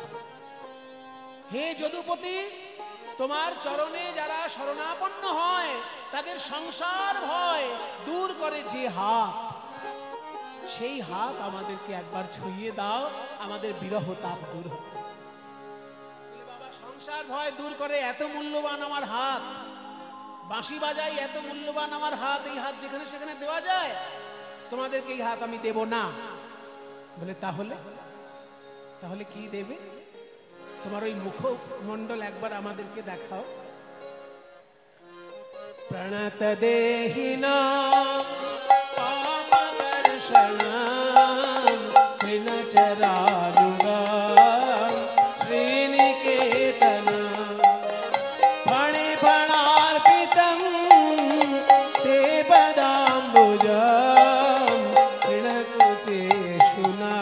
S2: হে যদুপতি, তোমার চরণে যারা শরণাপন্ন হয় তাদের সংসার ভয় দূর করে যে হাত, সেই হাত আমাদেরকে একবার ছুঁয়ে দাও, আমাদের বিরহ তাপ দূর হবে। সংসার ভয় দূর করে এত মূল্যবান আমার হাত, বাঁশি বাজাই এত মূল্যবান আমার হাত, এই হাত যেখানে সেখানে দেওয়া যায়, তোমাদেরকে এই হাত আমি দেব না। বলে তাহলে তাহলে কি দেবে? তোমার ওই মুখমণ্ডল একবার আমাদেরকে দেখাও। প্রণত দেহিনা পাপদর্শনম দিনচরানুগাম শ্রীনিকেতনম ফণিফণার্পিতম তে পদাম্বুজম তৃণকুচেষুনা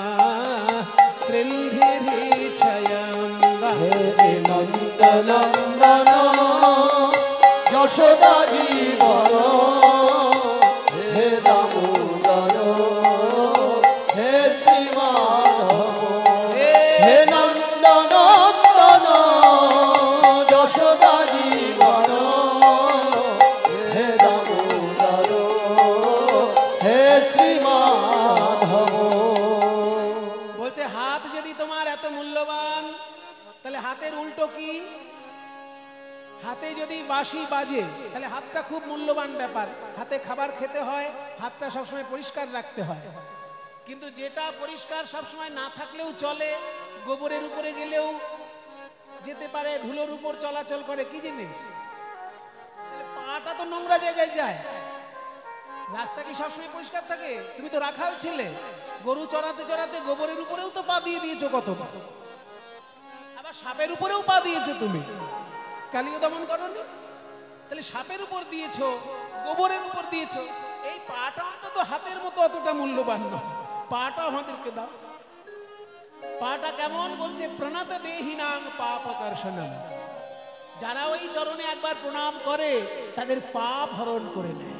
S2: কৃন্ধিরিচ্ছয়ম।
S1: হে নন্দনন্দন যশোদা জীবন, হে দামোদর হে শ্রীমাধব, হে নন্দনন্দন যশোদা জীবন, হে দামোদর হে শ্রীমাধব।
S2: বলছে হাত যদি তোমার এত মূল্যবান, তাহলে হাতের উল্টো কি? হাতে যদি বাঁশি বাজে তাহলে হাতটা খুব মূল্যবান ব্যাপার। হাতে খাবার খেতে হয়, হাতটা সবসময় পরিষ্কার রাখতে হয়। কিন্তু যেটা পরিষ্কার সবসময় না থাকলেও চলে, গোবরের উপরে গেলেও যেতে পারে, ধুলোর উপর চলাচল করে, কি জিনিস? তাহলে পাটা তো নোংরা জায়গায় যায়। রাস্তা কি সবসময় পরিষ্কার থাকে? তুমি তো রাখাল ছেলে, গরু চড়াতে চড়াতে গোবরের উপরেও তো পা দিয়ে দিয়েছো কতবার, আবার সাপের উপরেও পা দিয়েছো তুমি, কালিও দমন করনি। তাহলে সাপের উপর দিয়েছো, গোবরের উপর দিয়েছো, এই পাটা অন্তত হাতের মতো অতটা মূল্যবান নয়। পাটা আমাদেরকে দাও। পাটা কেমন? বলছে প্রণত দেহিনাং পাপকর্ষণম। যারা ওই চরণে একবার প্রণাম করে তাদের পাপ হরণ করে নেয়।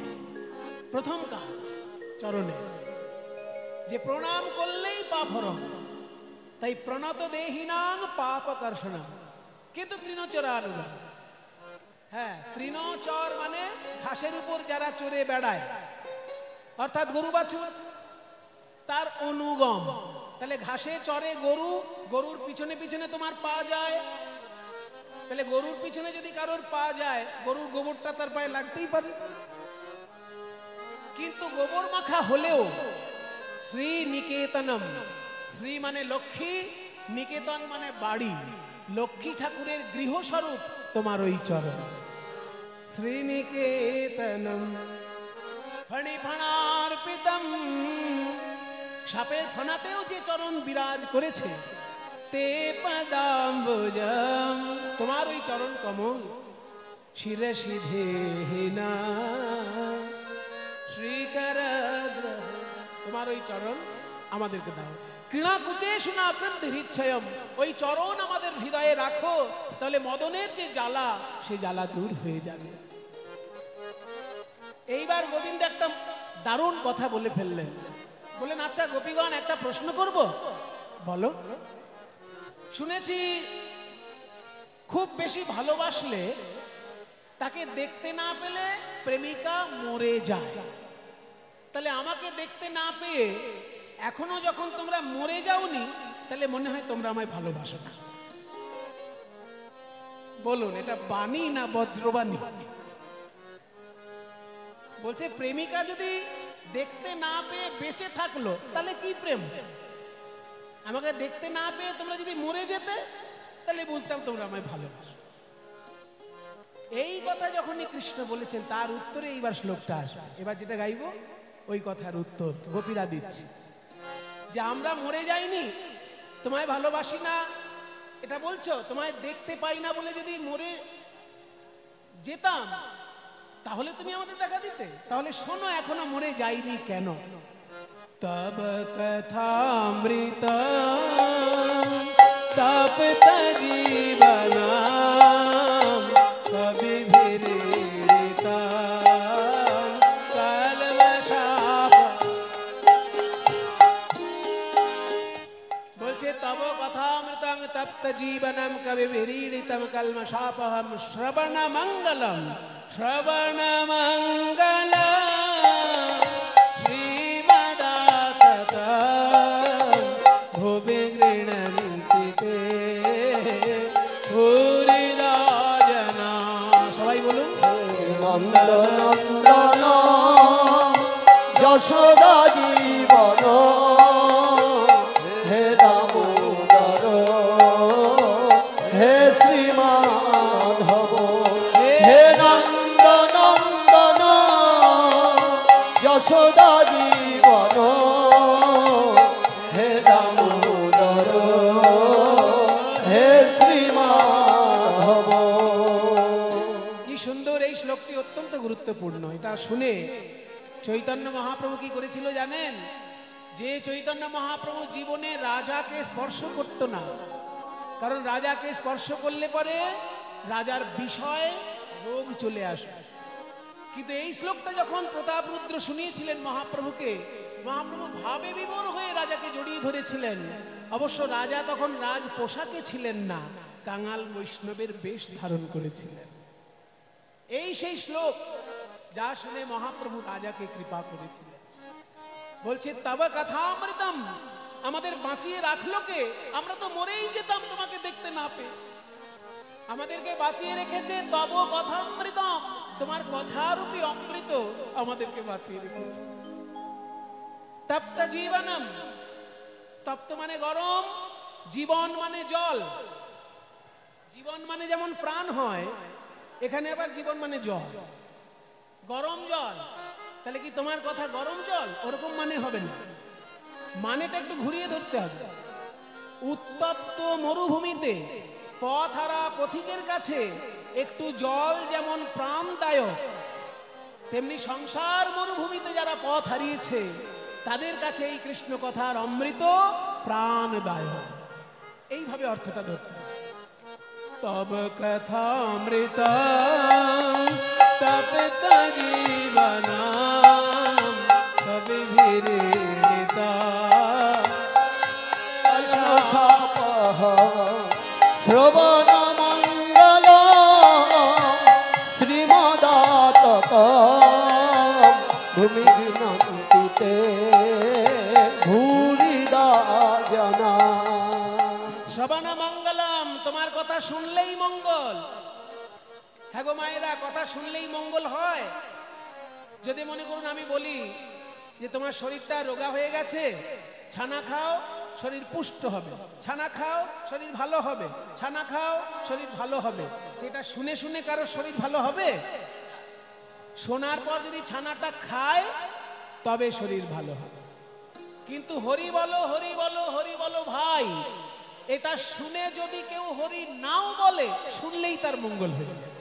S2: প্রথম কাজ চরণের, যে প্রণাম করলেই পাপ হরণ। তাই প্রণত দেহিনাং পাপকর্ষণম। কিন্তু তৃণচরানুগাম, হ্যাঁ, তৃণচর মানে ঘাসের উপর যারা চড়ে বেড়ায়, অর্থাৎ গরু বাছুর, তার অনুগম। তাহলে ঘাসে চড়ে গরু, গরুর পিছনে পিছনে তোমার পা যায়, তাহলে গরুর পিছনে যদি কারোর পা যায়, গরুর গোবরটা তার পায়ে লাগতেই পারে। কিন্তু গোবর মাখা হলেও শ্রী নিকেতনম, শ্রী মানে লক্ষ্মী, নিকেতন মানে বাড়ি, লক্ষ্মী ঠাকুরের গৃহস্বরূপ তোমার ওই চরণ। শ্রীনিকেতনম ফণিফণার্পিতম। সাপের ফণাতেও যে চরণ বিরাজ করেছে, তে পদাম্বুজম, তোমার ওই চরণ কমল। শিরসি ধেহিনা শ্রীকরগ্রহ, তোমার ওই চরণ আমাদেরকে দাও। কৃণাকুচেষুনা কৃন্ধিরিচ্ছয়ম, ওই চরণ আমাদের হৃদয়ে রাখো, তাহলে মদনের যে জ্বালা, সে জ্বালা দূর হয়ে যাবে। এইবার গোবিন্দ একটা দারুণ কথা বলে ফেললেন। বলেন, আচ্ছা গোপীগণ, একটা প্রশ্ন করব, বলো। শুনেছি খুব বেশি ভালোবাসলে তাকে দেখতে না পেলে প্রেমিকা মরে যায়। তাহলে আমাকে দেখতে না পেয়ে এখনো যখন তোমরা মরে যাওনি, তাহলে মনে হয় তোমরা আমায় ভালোবাসো না। বলুন, এটা বাণী না বজ্রবাণী? বলছে প্রেমিকা যদি দেখতে না পেয়ে বেঁচে থাকলো, তাহলে কি প্রেম? আমাকে দেখতে না পেয়ে তোমরা যদি মরে যেতে, তাহলে বুঝতাম তোমরা আমায় ভালোবাসো। এই কথা যখনই কৃষ্ণ বলেছেন, তার উত্তরে এইবার শ্লোকটা আসবে। এবার যেটা গাইব ওই কথার উত্তর গোপীরা দিচ্ছে, যে আমরা মরে যাইনি, তোমায় ভালোবাসি না এটা বলছো, তোমায় দেখতে পাই না বলে যদি মরে যেতাম, তাহলে তুমি আমাদের দেখা দিতে। তাহলে শোনো, এখনো মরে যাইনি কেন। তব কথামৃত তপ্ত জীবনাম কবিভিরিতাম কলমশাপ। বলছে তব কথামৃতং তপ্ত জীবনম কবিভিরিতাম কলমশাপহম শ্রবণ মঙ্গলম শ্রবণ মঙ্গলম শ্রীমদাততম ভুবি গৃহন্তি তে ভূরি
S1: যশোদা জীবন হে দামোদর হে শ্রীমাধব হে নন্দ নন্দন যশোদা জীবন হে দামোদর হে শ্রীমাধব।
S2: কি সুন্দর এই শ্লোকটি, অত্যন্ত গুরুত্বপূর্ণ। এটা শুনে চৈতন্য মহাপ্রভু কি করেছিল জানেন? যে চৈতন্য মহাপ্রভু জীবনে রাজাকে স্পর্শ করত না, কারণ রাজাকে স্পর্শ করলে পরে রাজার বিষয় রোগ চলে আসে। কিন্তু এই শ্লোকটা যখন প্রতাপরুদ্র শুনিয়েছিলেন মহাপ্রভুকে, মহাপ্রভু ভাবে বিভোর হয়ে রাজাকে জড়িয়ে ধরেছিলেন। অবশ্য রাজা তখন রাজ পোশাকে ছিলেন না, কাঙাল বৈষ্ণবের বেশ ধারণ করেছিলেন। এই সেই শ্লোক যা শুনে মহাপ্রভু রাজাকে কৃপা করেছিলেন। বলছে তব কথামৃতম, আমাদের বাঁচিয়ে রাখলো কে? আমরা তো মরেই যেতাম তোমাকে দেখতে না পেয়ে। আমাদেরকে বাঁচিয়ে রেখেছে তব কথামৃতম, তোমার কথারূপী অমৃত আমাদেরকে বাঁচিয়ে রেখেছে। তপ্ত জীবনম, তপ্ত মানে গরম, জীবন মানে জল। জীবন মানে যেমন প্রাণ হয়, এখানে আবার জীবন মানে জল, গরম জল। তাহলে কি তোমার কথা গরম জল? ওরকম মানে হবে না, মানেটা একটু ঘুরিয়ে ধরতে হবে। উত্তপ্ত মরুভূমিতে পথহারা পথিকের কাছে একটু জল যেমন প্রাণদায়ক, তেমনি সংসার মরুভূমিতে যারা পথ হারিয়েছে তাদের কাছে এই কৃষ্ণ কথার অমৃত প্রাণদায়ক। এইভাবে অর্থটা ধরতে হবে। তব কথামৃত তপ্ত জীবন
S1: শ্রবণ মঙ্গল শ্রীমদাতক ভূমি বিনন্দিতে ভূরিদা জনা।
S2: শ্রবণ মঙ্গলম, তোমার কথা শুনলেই মঙ্গল। হ্যাঁ গো মায়েরা, কথা শুনলেই মঙ্গল হয়। যদি মনে করুন আমি বলি যে তোমার শরীরটা রোগা হয়ে গেছে, ছানা খাও শরীর পুষ্ট হবে, ছানা খাও শরীর ভালো হবে, ছানা খাও শরীর ভালো হবে, এটা শুনে শুনে কারো শরীর ভালো হবে? শোনার পর যদি ছানাটা খায় তবে শরীর ভালো হবে। কিন্তু হরি বলো হরি বলো হরি বলো ভাই, এটা শুনে যদি কেউ হরি নাও বলে, শুনলেই তার মঙ্গল হয়ে যায়।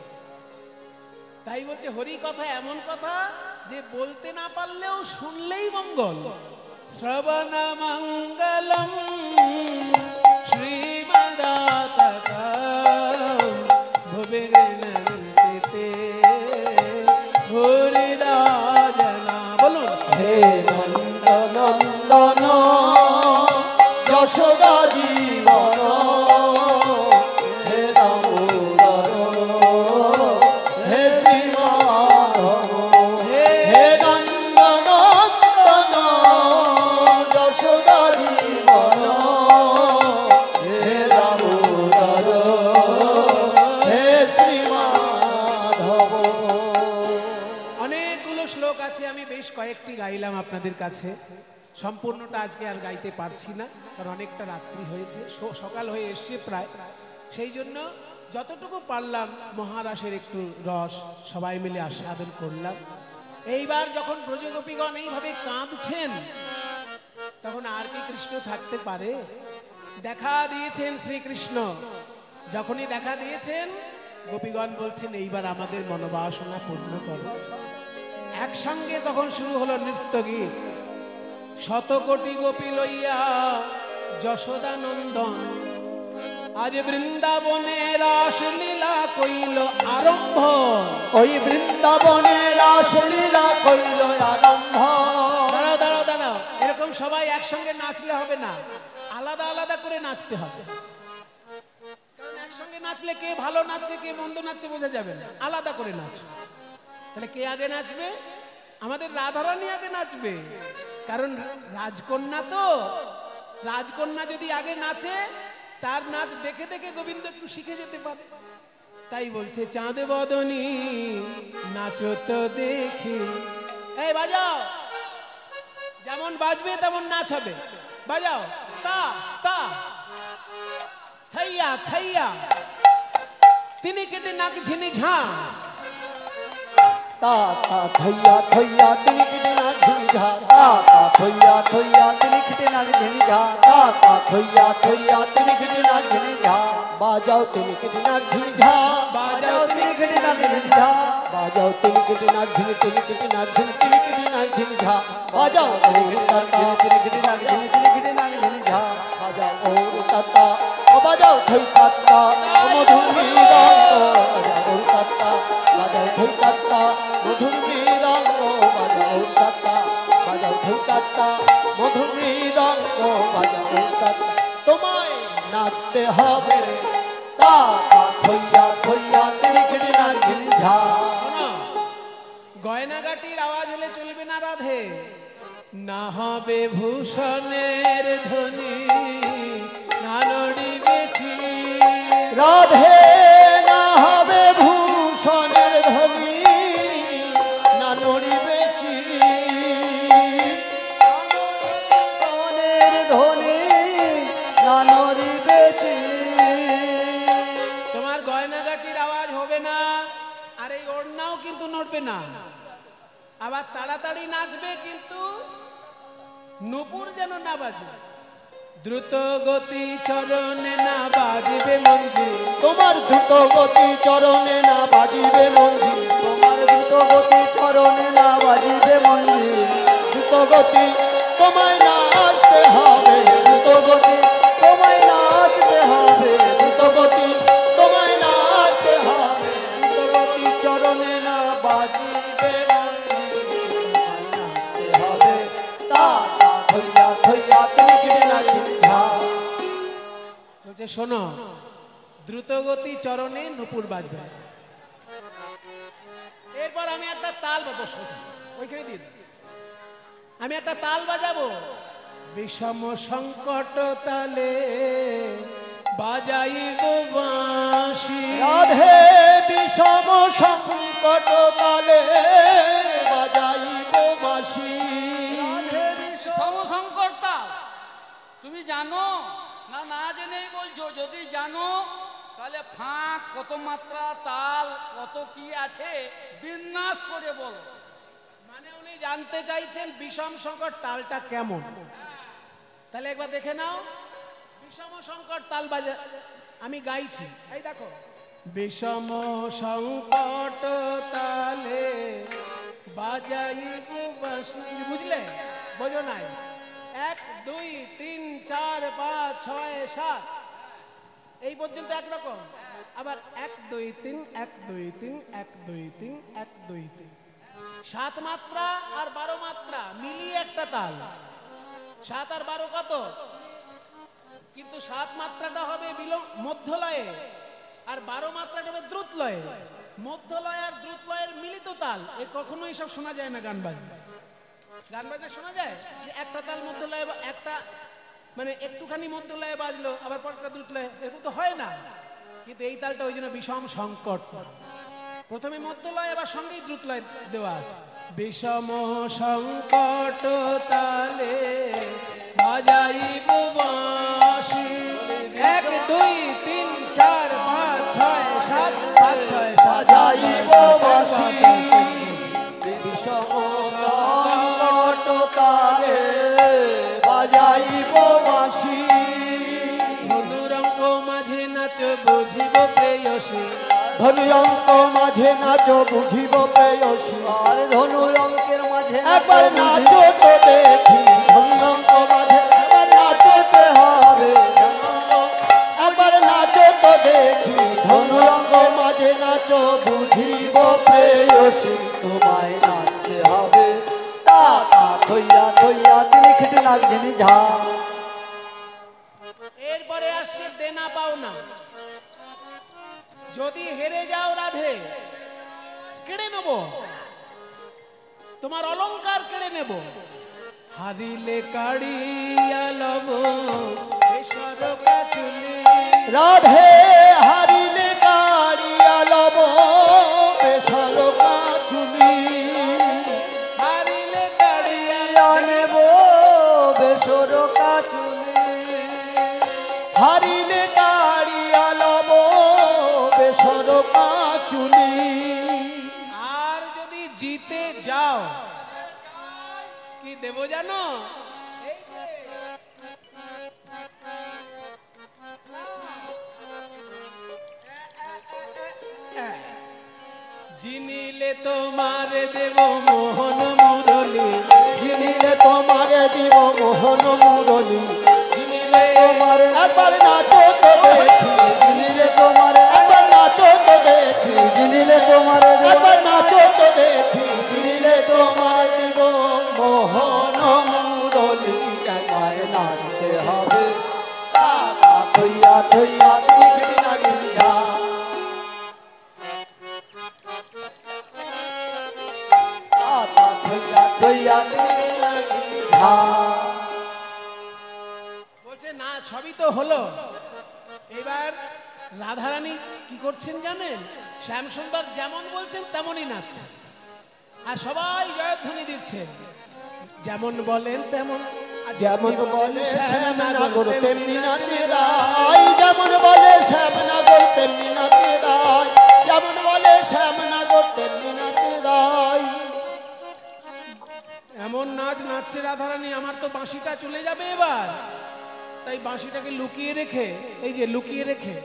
S2: তাই বলছে হরি কথা এমন কথা যে বলতে না পারলেও শুনলেই মঙ্গল। শ্রবণ মঙ্গলম শ্রীমদাতকম ভুবি বিনন্দিতে ভূরিদা জনা। বলুন
S1: হে নন্দ নন্দন যশোদা জীবন হে দামোদর হে শ্রীমাধব হে নন্দ নন্দন যশোদা জীবন হে দামোদর হে শ্রীমাধব।
S2: অনেকগুলো শ্লোক আছে, আমি বেশ কয়েকটি গাইলাম আপনাদের কাছে। সম্পূর্ণটা আজকে আর গাইতে পারছি না, কারণ অনেকটা রাত্রি হয়েছে, সকাল হয়ে এসছে প্রায়। সেই জন্য যতটুকু পারলাম মহারাসের একটু রস সবাই মিলে আস্বাদন করলাম। এইবার যখন ব্রজগোপীগণ এইভাবে কাঁদছেন, তখন আর কি কৃষ্ণ থাকতে পারে? দেখা দিয়েছেন শ্রীকৃষ্ণ। যখনই দেখা দিয়েছেন, গোপীগণ বলছেন এইবার আমাদের মনোবাসনা পূর্ণ করো। একসঙ্গে তখন শুরু হলো নৃত্য গীত। শত কোটি গোপী লইয়া যশোদা নন্দন আজ বৃন্দাবনে রাসলীলা কইল আরম্ভ।
S1: ওই বৃন্দাবনে রাসলীলা কইল আরম্ভ।
S2: দাঁড়াও দাঁড়াও দাঁড়াও, এরকম সবাই একসঙ্গে নাচলে হবে না, আলাদা আলাদা করে নাচতে হবে। কারণ একসঙ্গে নাচলে কে ভালো নাচছে কে মন্দ নাচছে বোঝা যাবে না, আলাদা করে নাচ। তাহলে কে আগে নাচবে? আমাদের রাধারানী আগে নাচবে, কারণ রাজকন্যা তো। রাজকন্যা যদি আগে নাচে, তার নাচ দেখে দেখে গোবিন্দ একটু শিখে যেতে পারে। তাই বলছে চাঁদ বদনী নাচো তো দেখি। এই বাজাও, যেমন বাজবে তেমন নাচ হবে। বাজাও তা তা থাইয়া থাইয়া তিনি কেটে নাক ঝিনি ঝা।
S1: তা তা থইয়া থইয়া তিনি কেটে নাক ঝিনি ঝা। তা তা থইয়া থইয়া তিনি কেটে নাক ঝিনি ঝা। তা তা থইয়া থইয়া তিনি কেটে নাক ঝিনি ঝা। বাজাও তিনি কেটে নাক ঝিনি ঝা। বাজাও তিনি কেটে নাক ঝিনি ঝা। বাজাও তিনি কেটে নাক ঝিনি তিনি কেটে নাক ঝিনি তিনি কেটে নাক ঝিনি ঝা। বাজাও তিনি কেটে নাক ঝিনি তিনি কেটে নাক ঝিনি তিনি কেটে নাক ঝিনি ঝা। বাজাও ও তাতা ও বাজাও থই তাতা ও মধুর মৃদঙ্গ। বাজাও ও তাতা বাজাও থই তাতা মধুর মৃদঙ্গ। বাজাও তাতা বাজাও থই তাতা মধুর মৃদঙ্গ। বাজাও তাতা তোমায় নাচতে হবে। তা তা থইয়া থইয়া তিনি কেটে নাক ঝিনি ঝা।
S2: শোনো, গয়নাগাটির আওয়াজ হলে চলবে না রাধে। না হবে ভূষণের ধ্বনি, না নড়িবে চির।
S1: রাধে না হবে ভূষণের ধ্বনি, না নড়িবে চির। ভূষণের ধ্বনি, না নড়িবে চির।
S2: তোমার গয়নাগাটির আওয়াজ হবে না, আর এই ওড়নাও কিন্তু নড়বে না। আবার তাড়াতাড়ি নাচবে, কিন্তু নূপুর যেন না বাজে। দ্রুত গতি চরণে না বাজবে মঞ্জিল।
S1: তোমার দ্রুত গতি চরণে না বাজিবে মঞ্জিল। তোমার দ্রুত গতি চরণে না বাজিবে মঞ্জিল। দ্রুত গতি তোমায় নাচতে হবে। দ্রুত গতি তোমায় নাচতে হবে। দ্রুত গতি তোমায় নাচতে হবে। দ্রুত গতি চরণে না বাজিবে মঞ্জিল। তোমায় নাচতে হবে। তা তা থইয়া থইয়া তিনি কেটে নাক ঝিনি ঝা।
S2: বলছে শোনো, দ্রুত গতি চরণে নূপুর বাজবে। এরপর আমি একটা তাল বাজাবো, ওইখানে দিয়ে দাও। আমি একটা তাল বাজাবো, বিষম সংকট তালে বাজাইব বাঁশি।
S1: রাধে বিষম সংকট তালে বাজাইব বাঁশি।
S3: সমসংকট তাল তুমি জানো না? না জেনেই বলছো। যদি জানো তাহলে ফাঁক কত মাত্রা, তাল কত কি আছে বিন্যাস করে বলো।
S2: মানে উনি জানতে চাইছেন বিষম সংকট তালটা কেমন। তাহলে একবার দেখে নাও। বিষম সংকট তাল বাজা আমি গাইছি, এই দেখো। বিষম সংকট তালে বাজাইব বাঁশি। বুঝলে? বোঝো নাই? 1 2 3 4 5 6 7 এই পর্যন্ত একরকম। আবার 1 2 3 1 2 3 1 2 3 1 2 3 7 মাত্রা আর 12 মাত্রা মিলিয়ে একটা তাল। 7 আর 12 কত? কিন্তু 7 মাত্রাটা হবে মধ্য লয়ে, আর 12 মাত্রাটা হবে দ্রুত লয়ে। মধ্য লয় আর দ্রুত লয়ের মিলিত তাল। এ কখনোই সব শোনা যায় না গান বাজনা। গান বাজনা শোনা যায় যে একটা তাল মধ্য লয়ে, একটা মানে একটুখানি মধ্য লয়ে বাজলো আবার পরটা দ্রুত লয়ে, এরকম তো হয় না। কিন্তু এই তালটা ওই জন্য বিষম সংকট। প্রথমে মধ্য লয়, আবার সঙ্গেই দ্রুত লয় দেওয়া আছে। বিষম সংকট তালে বাজাইব বাঁশি। 1 2 3 4 5 6 7 5 6
S1: বাজাইব বাঁশি। বিষম সংকট তালে বাজাইব বাঁশি।
S2: ধনুরঙ্ক মাঝে নাচ বুঝিব প্রেয়সী।
S1: ধনু অঙ্ক মাঝে নাচো বুঝিব প্রেয়সী। আর ধনু অঙ্কের মাঝে একবার নাচো তো দেখি। ধনু অঙ্ক মাঝে একবার নাচতে হবে। একবার নাচো তো দেখি। ধনু অঙ্ক মাঝে নাচো বুঝিব প্রেয়সী। তোমায় নাচতে হবে। তা তা থইয়া থইয়া তিনি কেটে নাক ঝিনি ঝা।
S2: এরপরে আসছে দেনা পাওনা। যদি হেরে যাও রাধে, কেড়ে নেব তোমার অলংকার, কেড়ে নেব। হারিলে কাড়িয়া লব সরকা চুলি।
S1: রাধে হারিলে কাড়িয়া লব বেশালকা চুলি।
S2: হারিলে কাড়িয়া
S1: নেব হারিলে কাড়িয়া লব বেসর কাচুলি।
S2: আর যদি জিতে যাও কি দেব জানো? এই যে জিনিলে তোমার দেব মোহন মুরলি,
S1: জিনিলে তোমারে দিব মোহন মুরলি।
S2: জিনিলে
S1: তোমার একবার নাচো তো দেখি, জিনিলে তোমার একবার নাচো তো দেখি, জিনিলে তোমার একবার নাচো তো দেখি, জিনিলে তোমার দিব মোহন মুরলি। একবার নাচতে হবে টাকা থইয়া থইয়া দিগড়ি নাগিন ঝা। টাকা থইয়া থইয়া দিগড়ি নাগিন ঝা।
S2: বলছে না সবই তো হলো, এবার রাধারানী কি করছেন জানেন? শ্যামসুন্দর যেমন বলছেন তেমনই নাচছেন, আর সবাই জয়ধ্বনি দিচ্ছে। যেমন বলেন তেমন,
S1: যেমন বলে শ্যামনগর তেমনি নাচে রায়, যেমন বলে শ্যামনগর তেমনি নাচে রায়, যেমন বলে শ্যামনগর তেমনি নাচে রায়।
S2: এমন নাচ নাচছে রাধারানী, আমার তো বাঁশিটা চলে যাবে এবার, তাই বাঁশিটাকে লুকিয়ে রেখে, এই যে লুকিয়ে রেখে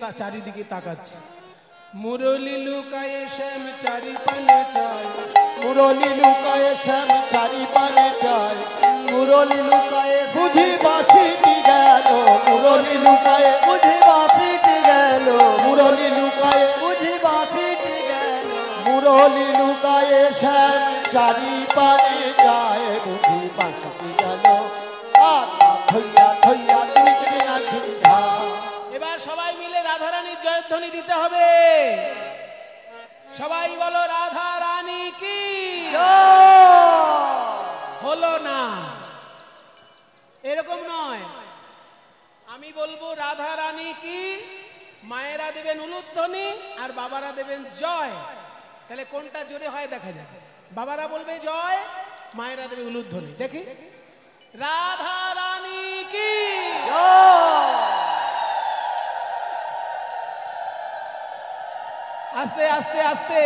S2: তা চারিদিকে তাকাচ্ছে। মুরলি লুকায়ে শ্যাম চারি পানে চায়,
S1: মুরলি লুকায়ে শ্যাম চারি পানে চায়, মুরলি লুকায়ে বুঝি বাঁশিটি গেল, মুরলি লুকায়ে বুঝি বাঁশিটি গেল, মুরলি লুকায়ে বুঝি বাঁশিটি গেল, মুরলি লুকায়ে শ্যাম চারি পানে যায়, বুঝি বাঁশিটি গেল। আতা থইয়া থইয়া দিগড়ি নাগিন ঝা।
S2: এবার সবাই মিলে রাধারানীর জয়ধ্বনি দিতে হবে। সবাই বলো রাধা রানী কি। হলো না, এরকম নয়, আমি বলবো রাধা রানী কি, মায়েরা দেবেন উলুধ্বনি আর বাবারা দেবেন জয়। তাহলে কোনটা জোরে হয় দেখা যাবে। বাবারা বলবে জয়, মায়েরা দেবে উলুধ্বনি। দেখি রাধা রানী কি। আস্তে আস্তে আস্তে,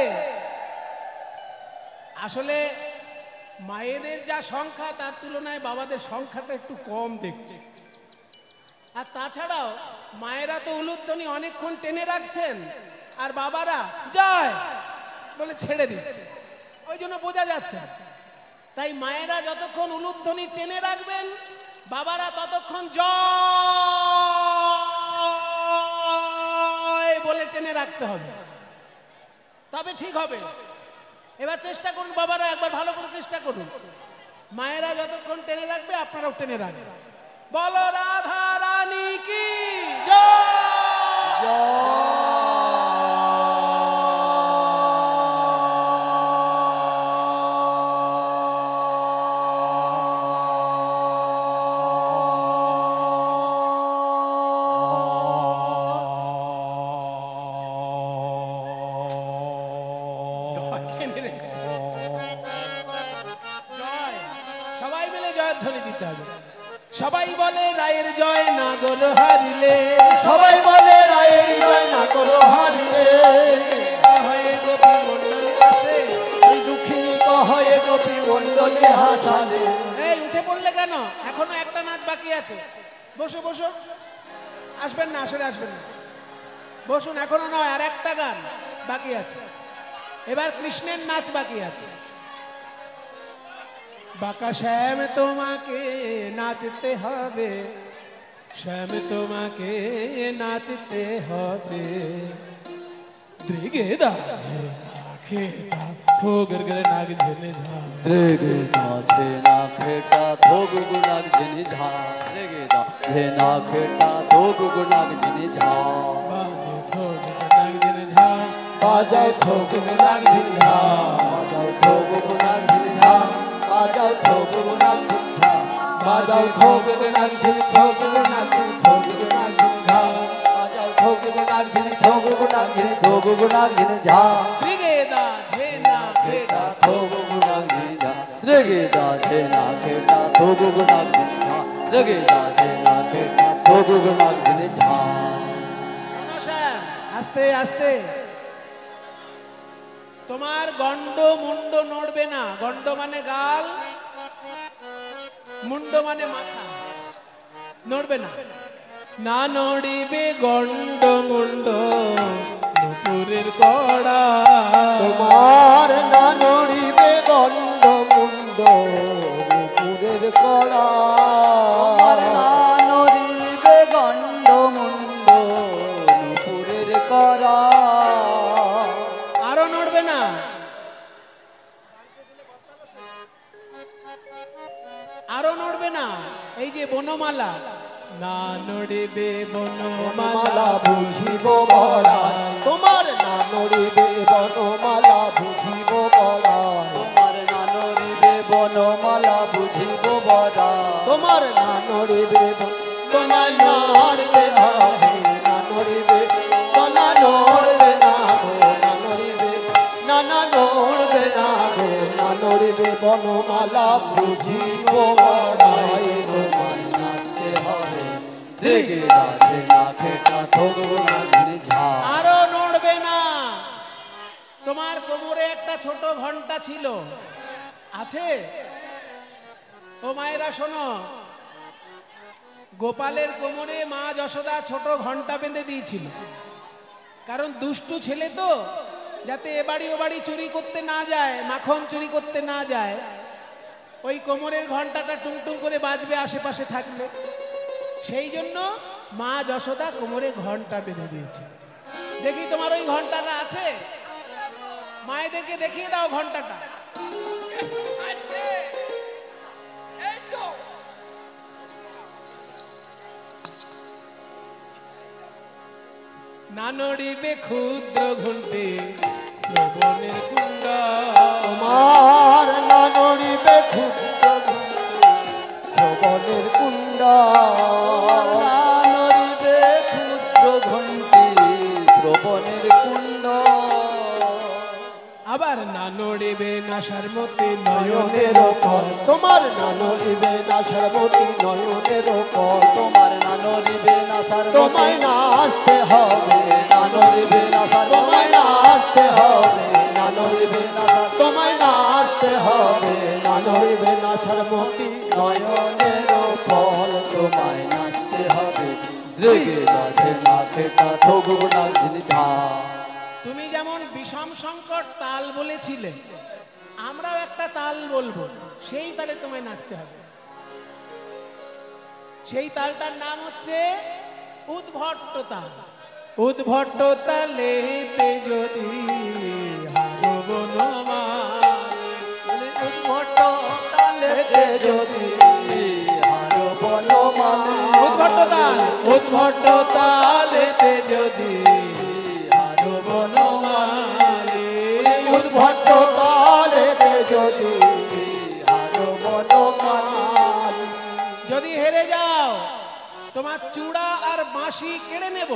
S2: আসলে মায়েদের যা সংখ্যা তার তুলনায় বাবাদের সংখ্যাটা একটু কম দেখছি। আর তাছাড়াও মায়েরা তো উলুধ্বনি অনেকক্ষণ টেনে রাখছেন, আর বাবারা জয় বলে ছেড়ে দিচ্ছে, ওই জন্য বোঝা যাচ্ছে। তাই মায়েরা যতক্ষণ উলুধ্বনি টেনে রাখবেন, বাবারা ততক্ষণ জয় বলে টেনে রাখতে হবে, তবে ঠিক হবে। এবার চেষ্টা করুন বাবারা, একবার ভালো করে চেষ্টা করুন। মায়েরা যতক্ষণ টেনে রাখবে আপনারাও টেনে রাখবেন। বলো রাধা রানী কি জয়। সবাই মিলে জয়ধ্বনি দিতে হবে। সবাই বলে রায়ের জয় নাগর হারিলে,
S1: সবাই বলে রায়ের জয় নাগর হারিলে,
S2: হয়ে গোপী মণ্ডলী আসে,
S1: ওই দুঃখিনী কহে গোপী মণ্ডলী হাসালে।
S2: এই উঠে পড়লে কেন? এখনো একটা নাচ বাকি আছে। বসো বসো, আসবেন না, আসলে আসবেন না, বসুন। এখনো নয়, আর একটা গান বাকি আছে। এবার কৃষ্ণের নাচ বাকি আছে। বাঁকা শ্যাম তোমাকে নাচতে হবে, শ্যাম তোমাকে নাচতে হবে। দ্রিগে দা খেতা থোগর গরে নাগ ঝেনে ঝা,
S1: দ্রিগে দা না খেটা থোগর গরে নাগ ঝেনে ঝা, দ্রিগে দা না খেটা থোগর গরে নাগ ঝেনে ঝা।
S2: বাজে থোগর নাগ ঝেনে ঝা,
S1: বাজাও থোগর নাগ ঝেনে ঝা, বাজাও থোগর নাগ ঝেনে ঝা, বাজাও থোগর নাগ ঝেনে ঝা, বাজাও থোগর নাগ ঝেনে, থোগর নাগ ঝেনে, থোগর নাগ ঝেনে ঝা, বাজাও থোগর নাগ ঝেনে, থোগর নাগ ঝেনে, থোগর নাগ ঝেনে ঝা।
S2: দ্রিগে দা ঝেনা
S1: খেটা থোগর নাগ ঝেনে ঝা। রেগে দাছে না খেটা থগুগ নাক ঝিনে ঝা রেগে দাছে না খেটা থগুগ নাক ঝিনে ঝা।
S2: শোনো স্যার, আস্তে আস্তে। তোমার গন্ড মুন্ড নড়বে না। গন্ড মানে গাল, মুন্ড মানে মাথা, নড়বে না। না নড়িবে গন্ড মুন্ড নুপুরের কড়া।
S1: তোমার না নড়িবে গন্ড মুন্ড নুপুরের কড়া। তোমার না নড়িবে গন্ড মুন্ড নুপুরের কড়া।
S2: আরো নড়বে না। আরো নড়বে না। এই যে বনমালা, না নড়িবে বনমালা
S1: বুঝিব বড়াই। তোমার না নড়িবে বনমালা বুঝিব বড়াই। তোমার না নড়িবে বনমালা বুঝিব বড়াই। তোমার না নড়িবে তোমার নড়বে হবে না নড়িবে না নড়বে না গো না নড়িবে না না নড়বে না গো না নড়িবে বনমালা বুঝিব বড়াই। তোমার নাচতে হবে রেগে দাছে না খেটা থগুগ নাক ঝিনে ঝা।
S2: আরো নড়বে না। তোমার কোমরে একটা ছোট ঘন্টা ছিল, আছে? ও মায়েরা শোনো, গোপালের কোমরে মা যশোদা ছোট ঘন্টা বেঁধে দিয়েছিল। কারণ দুষ্টু ছেলে তো, যাতে এ বাড়ি ও বাড়ি চুরি করতে না যায়, মাখন চুরি করতে না যায়, ওই কোমরের ঘন্টাটা টুংটুং করে বাজবে আশেপাশে থাকলে। সেই জন্য মা যশোদা কোমরে ঘন্টা বেঁধে দিয়েছে। দেখি তোমার ওই ঘন্টাটা আছে? মায়েদেরকে দেখিয়ে দাও ঘন্টাটা।
S3: এই তো
S2: না নড়িবে ক্ষুদ্র ঘন্টে শ্রবণের কুণ্ডা।
S1: তোমার না নড়িবে ক্ষুদ্র শ্রবণের কুণ্ডা। না নড়িবে ক্ষুদ্র ঘণ্টি শ্রবণের কুণ্ড।
S2: আবার না নড়িবে নাসার মতে
S1: নয়নের
S2: নয়নের
S1: কর। তোমার না নড়িবে না সর্বতী নয়নের কর। তোমার না নড়িবে না সর্বতী তোমায় নাচতে হবে না নড়িবে না সর্বতী তোমায় নাচতে হবে না নড়িবে না তোমায় নাচতে হবে না নড়িবে না সর্বতী নয়নের ফল তোমায় নাচতে হবে রেগে দাছে না খেটা থগুগ নাক ঝিনে ঝা।
S2: তুমি যেমন বিষম সংকট তাল বলেছিলে, আমরাও একটা তাল বলবো, সেই তালে তোমায় নাচতে হবে। সেই তালটার নাম হচ্ছে উদ্ভট্ট তাল। উদ্ভট্ট তালেতে যদি হারো বনমালী।
S1: উদ্ভট্ট তালেতে যদি হারো বনমালী।
S2: উদ্ভট্ট তাল, উদ্ভট্ট তালেতে যদি হারো বনমালী।
S1: উদ্ভট্ট তালেতে যদি হারো বনমালী।
S2: যদি হেরে যাও, তোমার চূড়া আর বাঁশি কেড়ে নেব।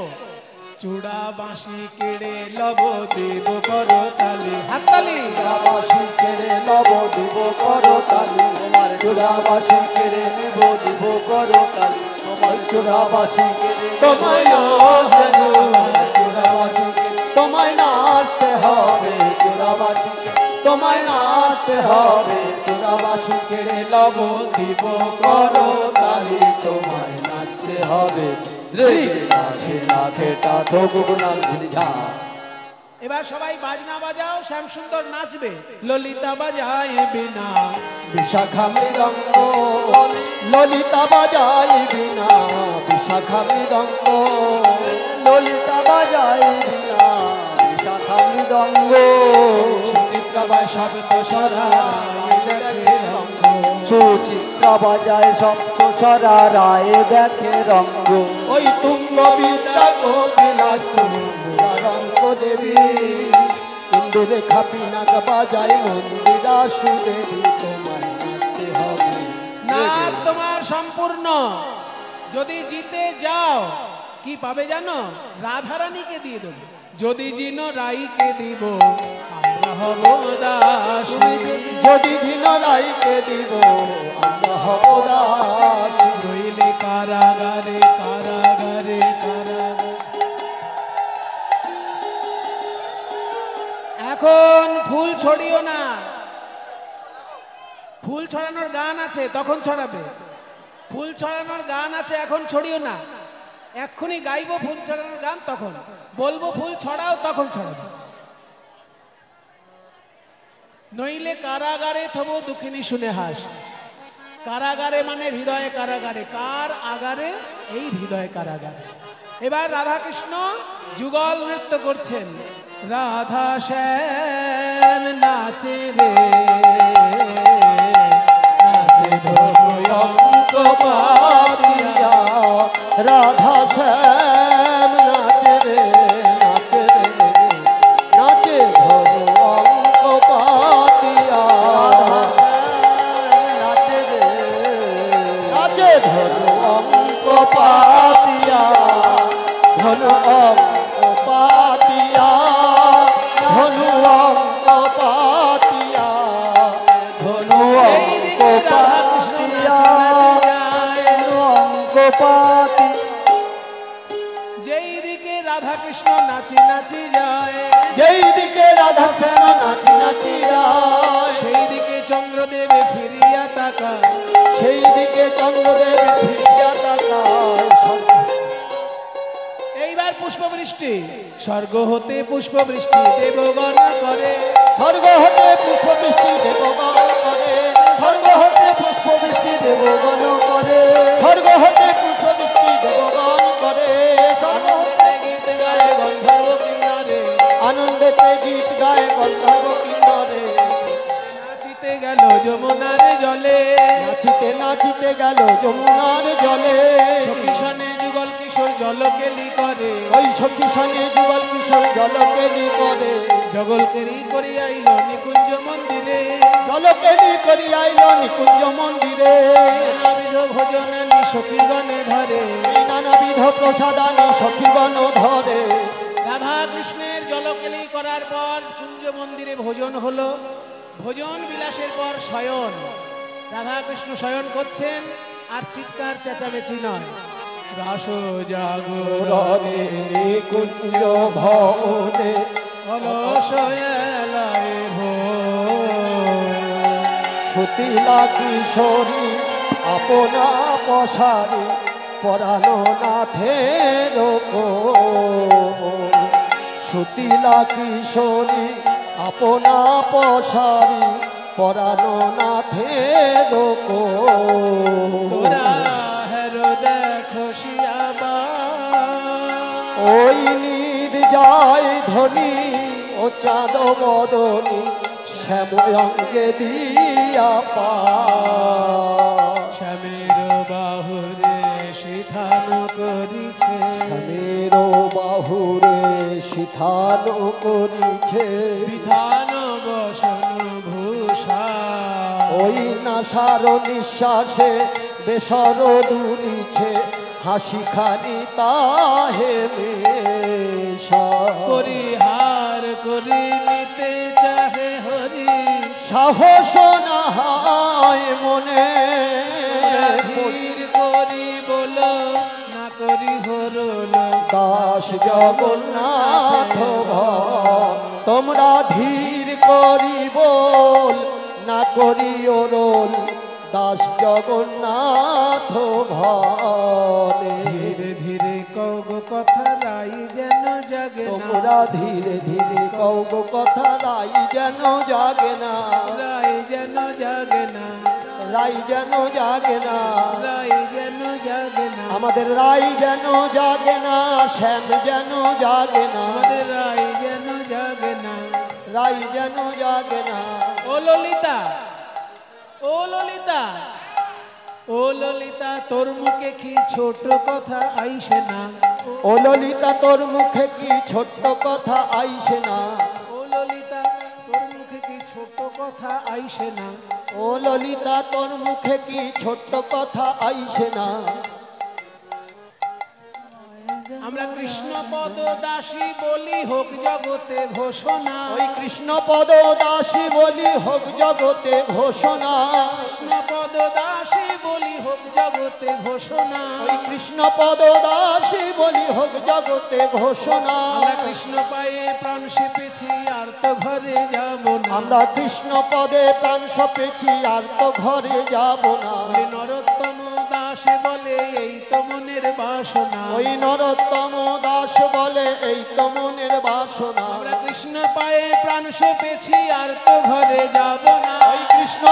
S2: চূড়া বাঁশি কেড়ে লব দেব করো তালি। হাততালি।
S1: চূড়াবাসী কেড়ে লব দিব করো তালি। তোমার চূড়াবাসী কেড়ে নেব দিব করো তালি। তোমার চূড়াবাসী কেড়ে তোমায় চূড়াবাসী তোমায় নাচতে হবে চূড়াবাসী তোমায় নাচতে হবে চূড়াবাসী কেড়ে লব দিব করো তালি। তোমায় নাচতে হবে রেগে দাছে না খেটা থগুগ নাক ঝিনে ঝা।
S2: এবার সবাই বাজনা বাজাও, শ্যামসুন্দর নাচবে। ললিতা বাজায় বিনা
S1: বিশাখা মৃদঙ্গ ললিতা বাজাই বিনা বিশাখা মৃদঙ্গ ললিতা বাজাই বিনা বিশাখা মৃদঙ্গ।
S2: সুচিত্রা বায় শব্দ সরায় দেখে রঙ্গ।
S1: সুচিত্রা বাজায় সপ্ত সরা রায় দেখে রঙ্গ। ওই তুঙ্গ বিদ্যা কবিলাস রঙ্গ দেবী ইন্দুরেখা পিনাক বাজায় মন্দিরা সুদেবী। তোমায় নাচতে হবে
S2: নাচ তোমার সম্পূর্ণ। যদি জিতে যাও কি পাবে জানো? রাধারানীকে দিয়ে দেবো। যদি জিনো রাইকে দিব আমরা হব দাস।
S1: যদি ঘিন রাইকে দিব আমরা হব দাস।
S2: রইলে কারাগারে কারাগারে কারাগারে। এখন ফুল ছড়িও না, ফুল ছড়ানোর গান আছে তখন ছড়াবে। ফুল ছড়ানোর গান আছে এখন ছড়িও না, এক্ষুনি গাইবো ফুল ছড়ানোর গান, তখন বলবো ফুল ছড়াও তখন ছড়াবো। নইলে কারাগারে থব দুঃখিনী শুনে হাস। কারাগারে মানে হৃদয়ে কারাগারে, কার আগারে? এই হৃদয়ে কারাগারে। এবার রাধাকৃষ্ণ যুগল নৃত্য করছেন। রাধা শ্যাম নাচে রে নাচে
S1: অঙ্ক পাতিয়া রাধা শ্যাম নাচে রে নাচে রে নাচে ধরো অঙ্ক পাতিয়া নাচে রে নাচে ধরো অঙ্ক পাতিয়া ধনু অঙ্ক পাতিয়া ধনু অঙ্ক পাতিয়া ধনু অঙ্ক পাতিয়া অঙ্ক পাতি।
S2: যেই দিকে রাধা কৃষ্ণ নাচি নাচি যায়,
S1: যেই দিকে রাধা শ্যাম নাচি নাচি যায়,
S2: সেই দিকে চন্দ্রদেবে ফিরিয়া তাকায়,
S1: সেই দিকে চন্দ্রদেব ফিরিয়া তাকায়।
S2: এইবার পুষ্পবৃষ্টি, স্বর্গ হতে পুষ্পবৃষ্টি দেবগণ করে,
S1: স্বর্গ হতে পুষ্পবৃষ্টি দেবগণ করে, স্বর্গ হতে পুষ্পবৃষ্টি দেবগণ করে, স্বর্গ হতে পুষ্পবৃষ্টি দেবগণ করে, স্বর্গ হতে
S2: গীত গায়ে গন্ধর্ব কিন্নরে,
S1: আনন্দেতে গীত গায়ে গন্ধর্ব কিন্নরে,
S2: নাচিতে গেল যমুনার জলে,
S1: নাচিতে নাচিতে গেল যমুনার জলে,
S2: সখী সনে যুগল কিশোর জলকেলি করে,
S1: ওই সখী সঙ্গে যুগল কিশোর জলকেলি করে,
S2: জগলকেলি করি আইল নিকুঞ্জ মন্দিরে,
S1: জলকেলি করি আইল নিকুঞ্জ মন্দিরে,
S2: নানাবিধ ভোজনানি সখীগণে ধরে,
S1: নানাবিধ প্রসাদানি সখীগণ ধরে।
S2: রাধা কৃষ্ণের জলকেলি করার পর কুঞ্জ মন্দিরে ভোজন হলো, ভোজন বিলাসের পর শয়ন, রাধা কৃষ্ণ শয়ন করছেন আর চিৎকার চেঁচামেচি নয়। রাস জাগরণে
S1: নিকুঞ্জ ভবনে
S2: অলসয়ালায়
S1: সুতিলা কিশোরী আপনা পশারি পরানো নাথের সুতিলা কিশোরী আপনা পশারি পরানো নাথের
S2: তোরা হেরো দেখো শিয়াবা,
S1: ওই নীর যায় ধনী ও চাঁদ বদনী শ্যাম অঙ্গে দিয়া পা
S2: শ্যামের বাহুরে শিথান করিছে,
S1: শ্যামের বাহুরে শিথান করিছে
S2: বিধান বসন ভূষা,
S1: ওই নাসার নিঃশ্বাসে বেসর দুলিছে হাসি খানি তাহে মেশা
S2: পরিহার করি নিতে চাহে হরি,
S1: সাহস না হয় মনে
S2: ধীর করি বলো না করি হরল,
S1: দাস জগন্নাথ ভয় তোমরা ধীর করি বল না করি ওরল দাস জগন্নাথ ভয়
S2: ধীরে ধীরে কৌগ কথা রাই যেন জাগে না,
S1: তোমরা ধীরে ধীরে কৌগ কথা রাই যেন জাগে না,
S2: রাই যেন জাগে না,
S1: রাই যেন জাগে না,
S2: রাই যেন জাগে না,
S1: আমাদের রাই যেন জাগে না, শ্যাম যেন জাগে না,
S2: আমাদের রাই যেন জাগে না।
S1: রাই যেন জাগে না।
S2: ও ললিতা, ও ললিতা, ও ললিতা, তোর মুখে কি ছোট কথা আইসে না,
S1: ও ললিতা তোর মুখে কি ছোট্ট কথা আইসে না,
S2: ও ললিতা, তোর মুখে কি ছোট কথা আইসে না,
S1: ও ললিতা তোর মুখে কি ছোট্ট কথা আইসে না।
S2: আমরা কৃষ্ণ পদ দাসী বলি হোক জগতে ঘোষণা
S1: ওই কৃষ্ণ পদ দাসী বলি হোক জগতে ঘোষণা
S2: কৃষ্ণ পদ দাসী বলি হোক জগতে ঘোষণা
S1: ওই কৃষ্ণ পদ দাসী বলি হোক জগতে ঘোষণা
S2: আমরা কৃষ্ণ পায়ে প্রাণ সেপেছি আর তো ঘরে যাব না
S1: আমরা কৃষ্ণ পদে প্রাণ সপেছি আর তো ঘরে যাব না
S2: বলে নরোত্তম দাস বলে এই তো মনের বাসনা
S1: ওই নরোত্তম দাস বলে এই তো মনের বাসনা
S2: আমরা কৃষ্ণ পায়ে প্রাণ সেপেছি আর তো ঘরে যাব না
S1: ওই কৃষ্ণ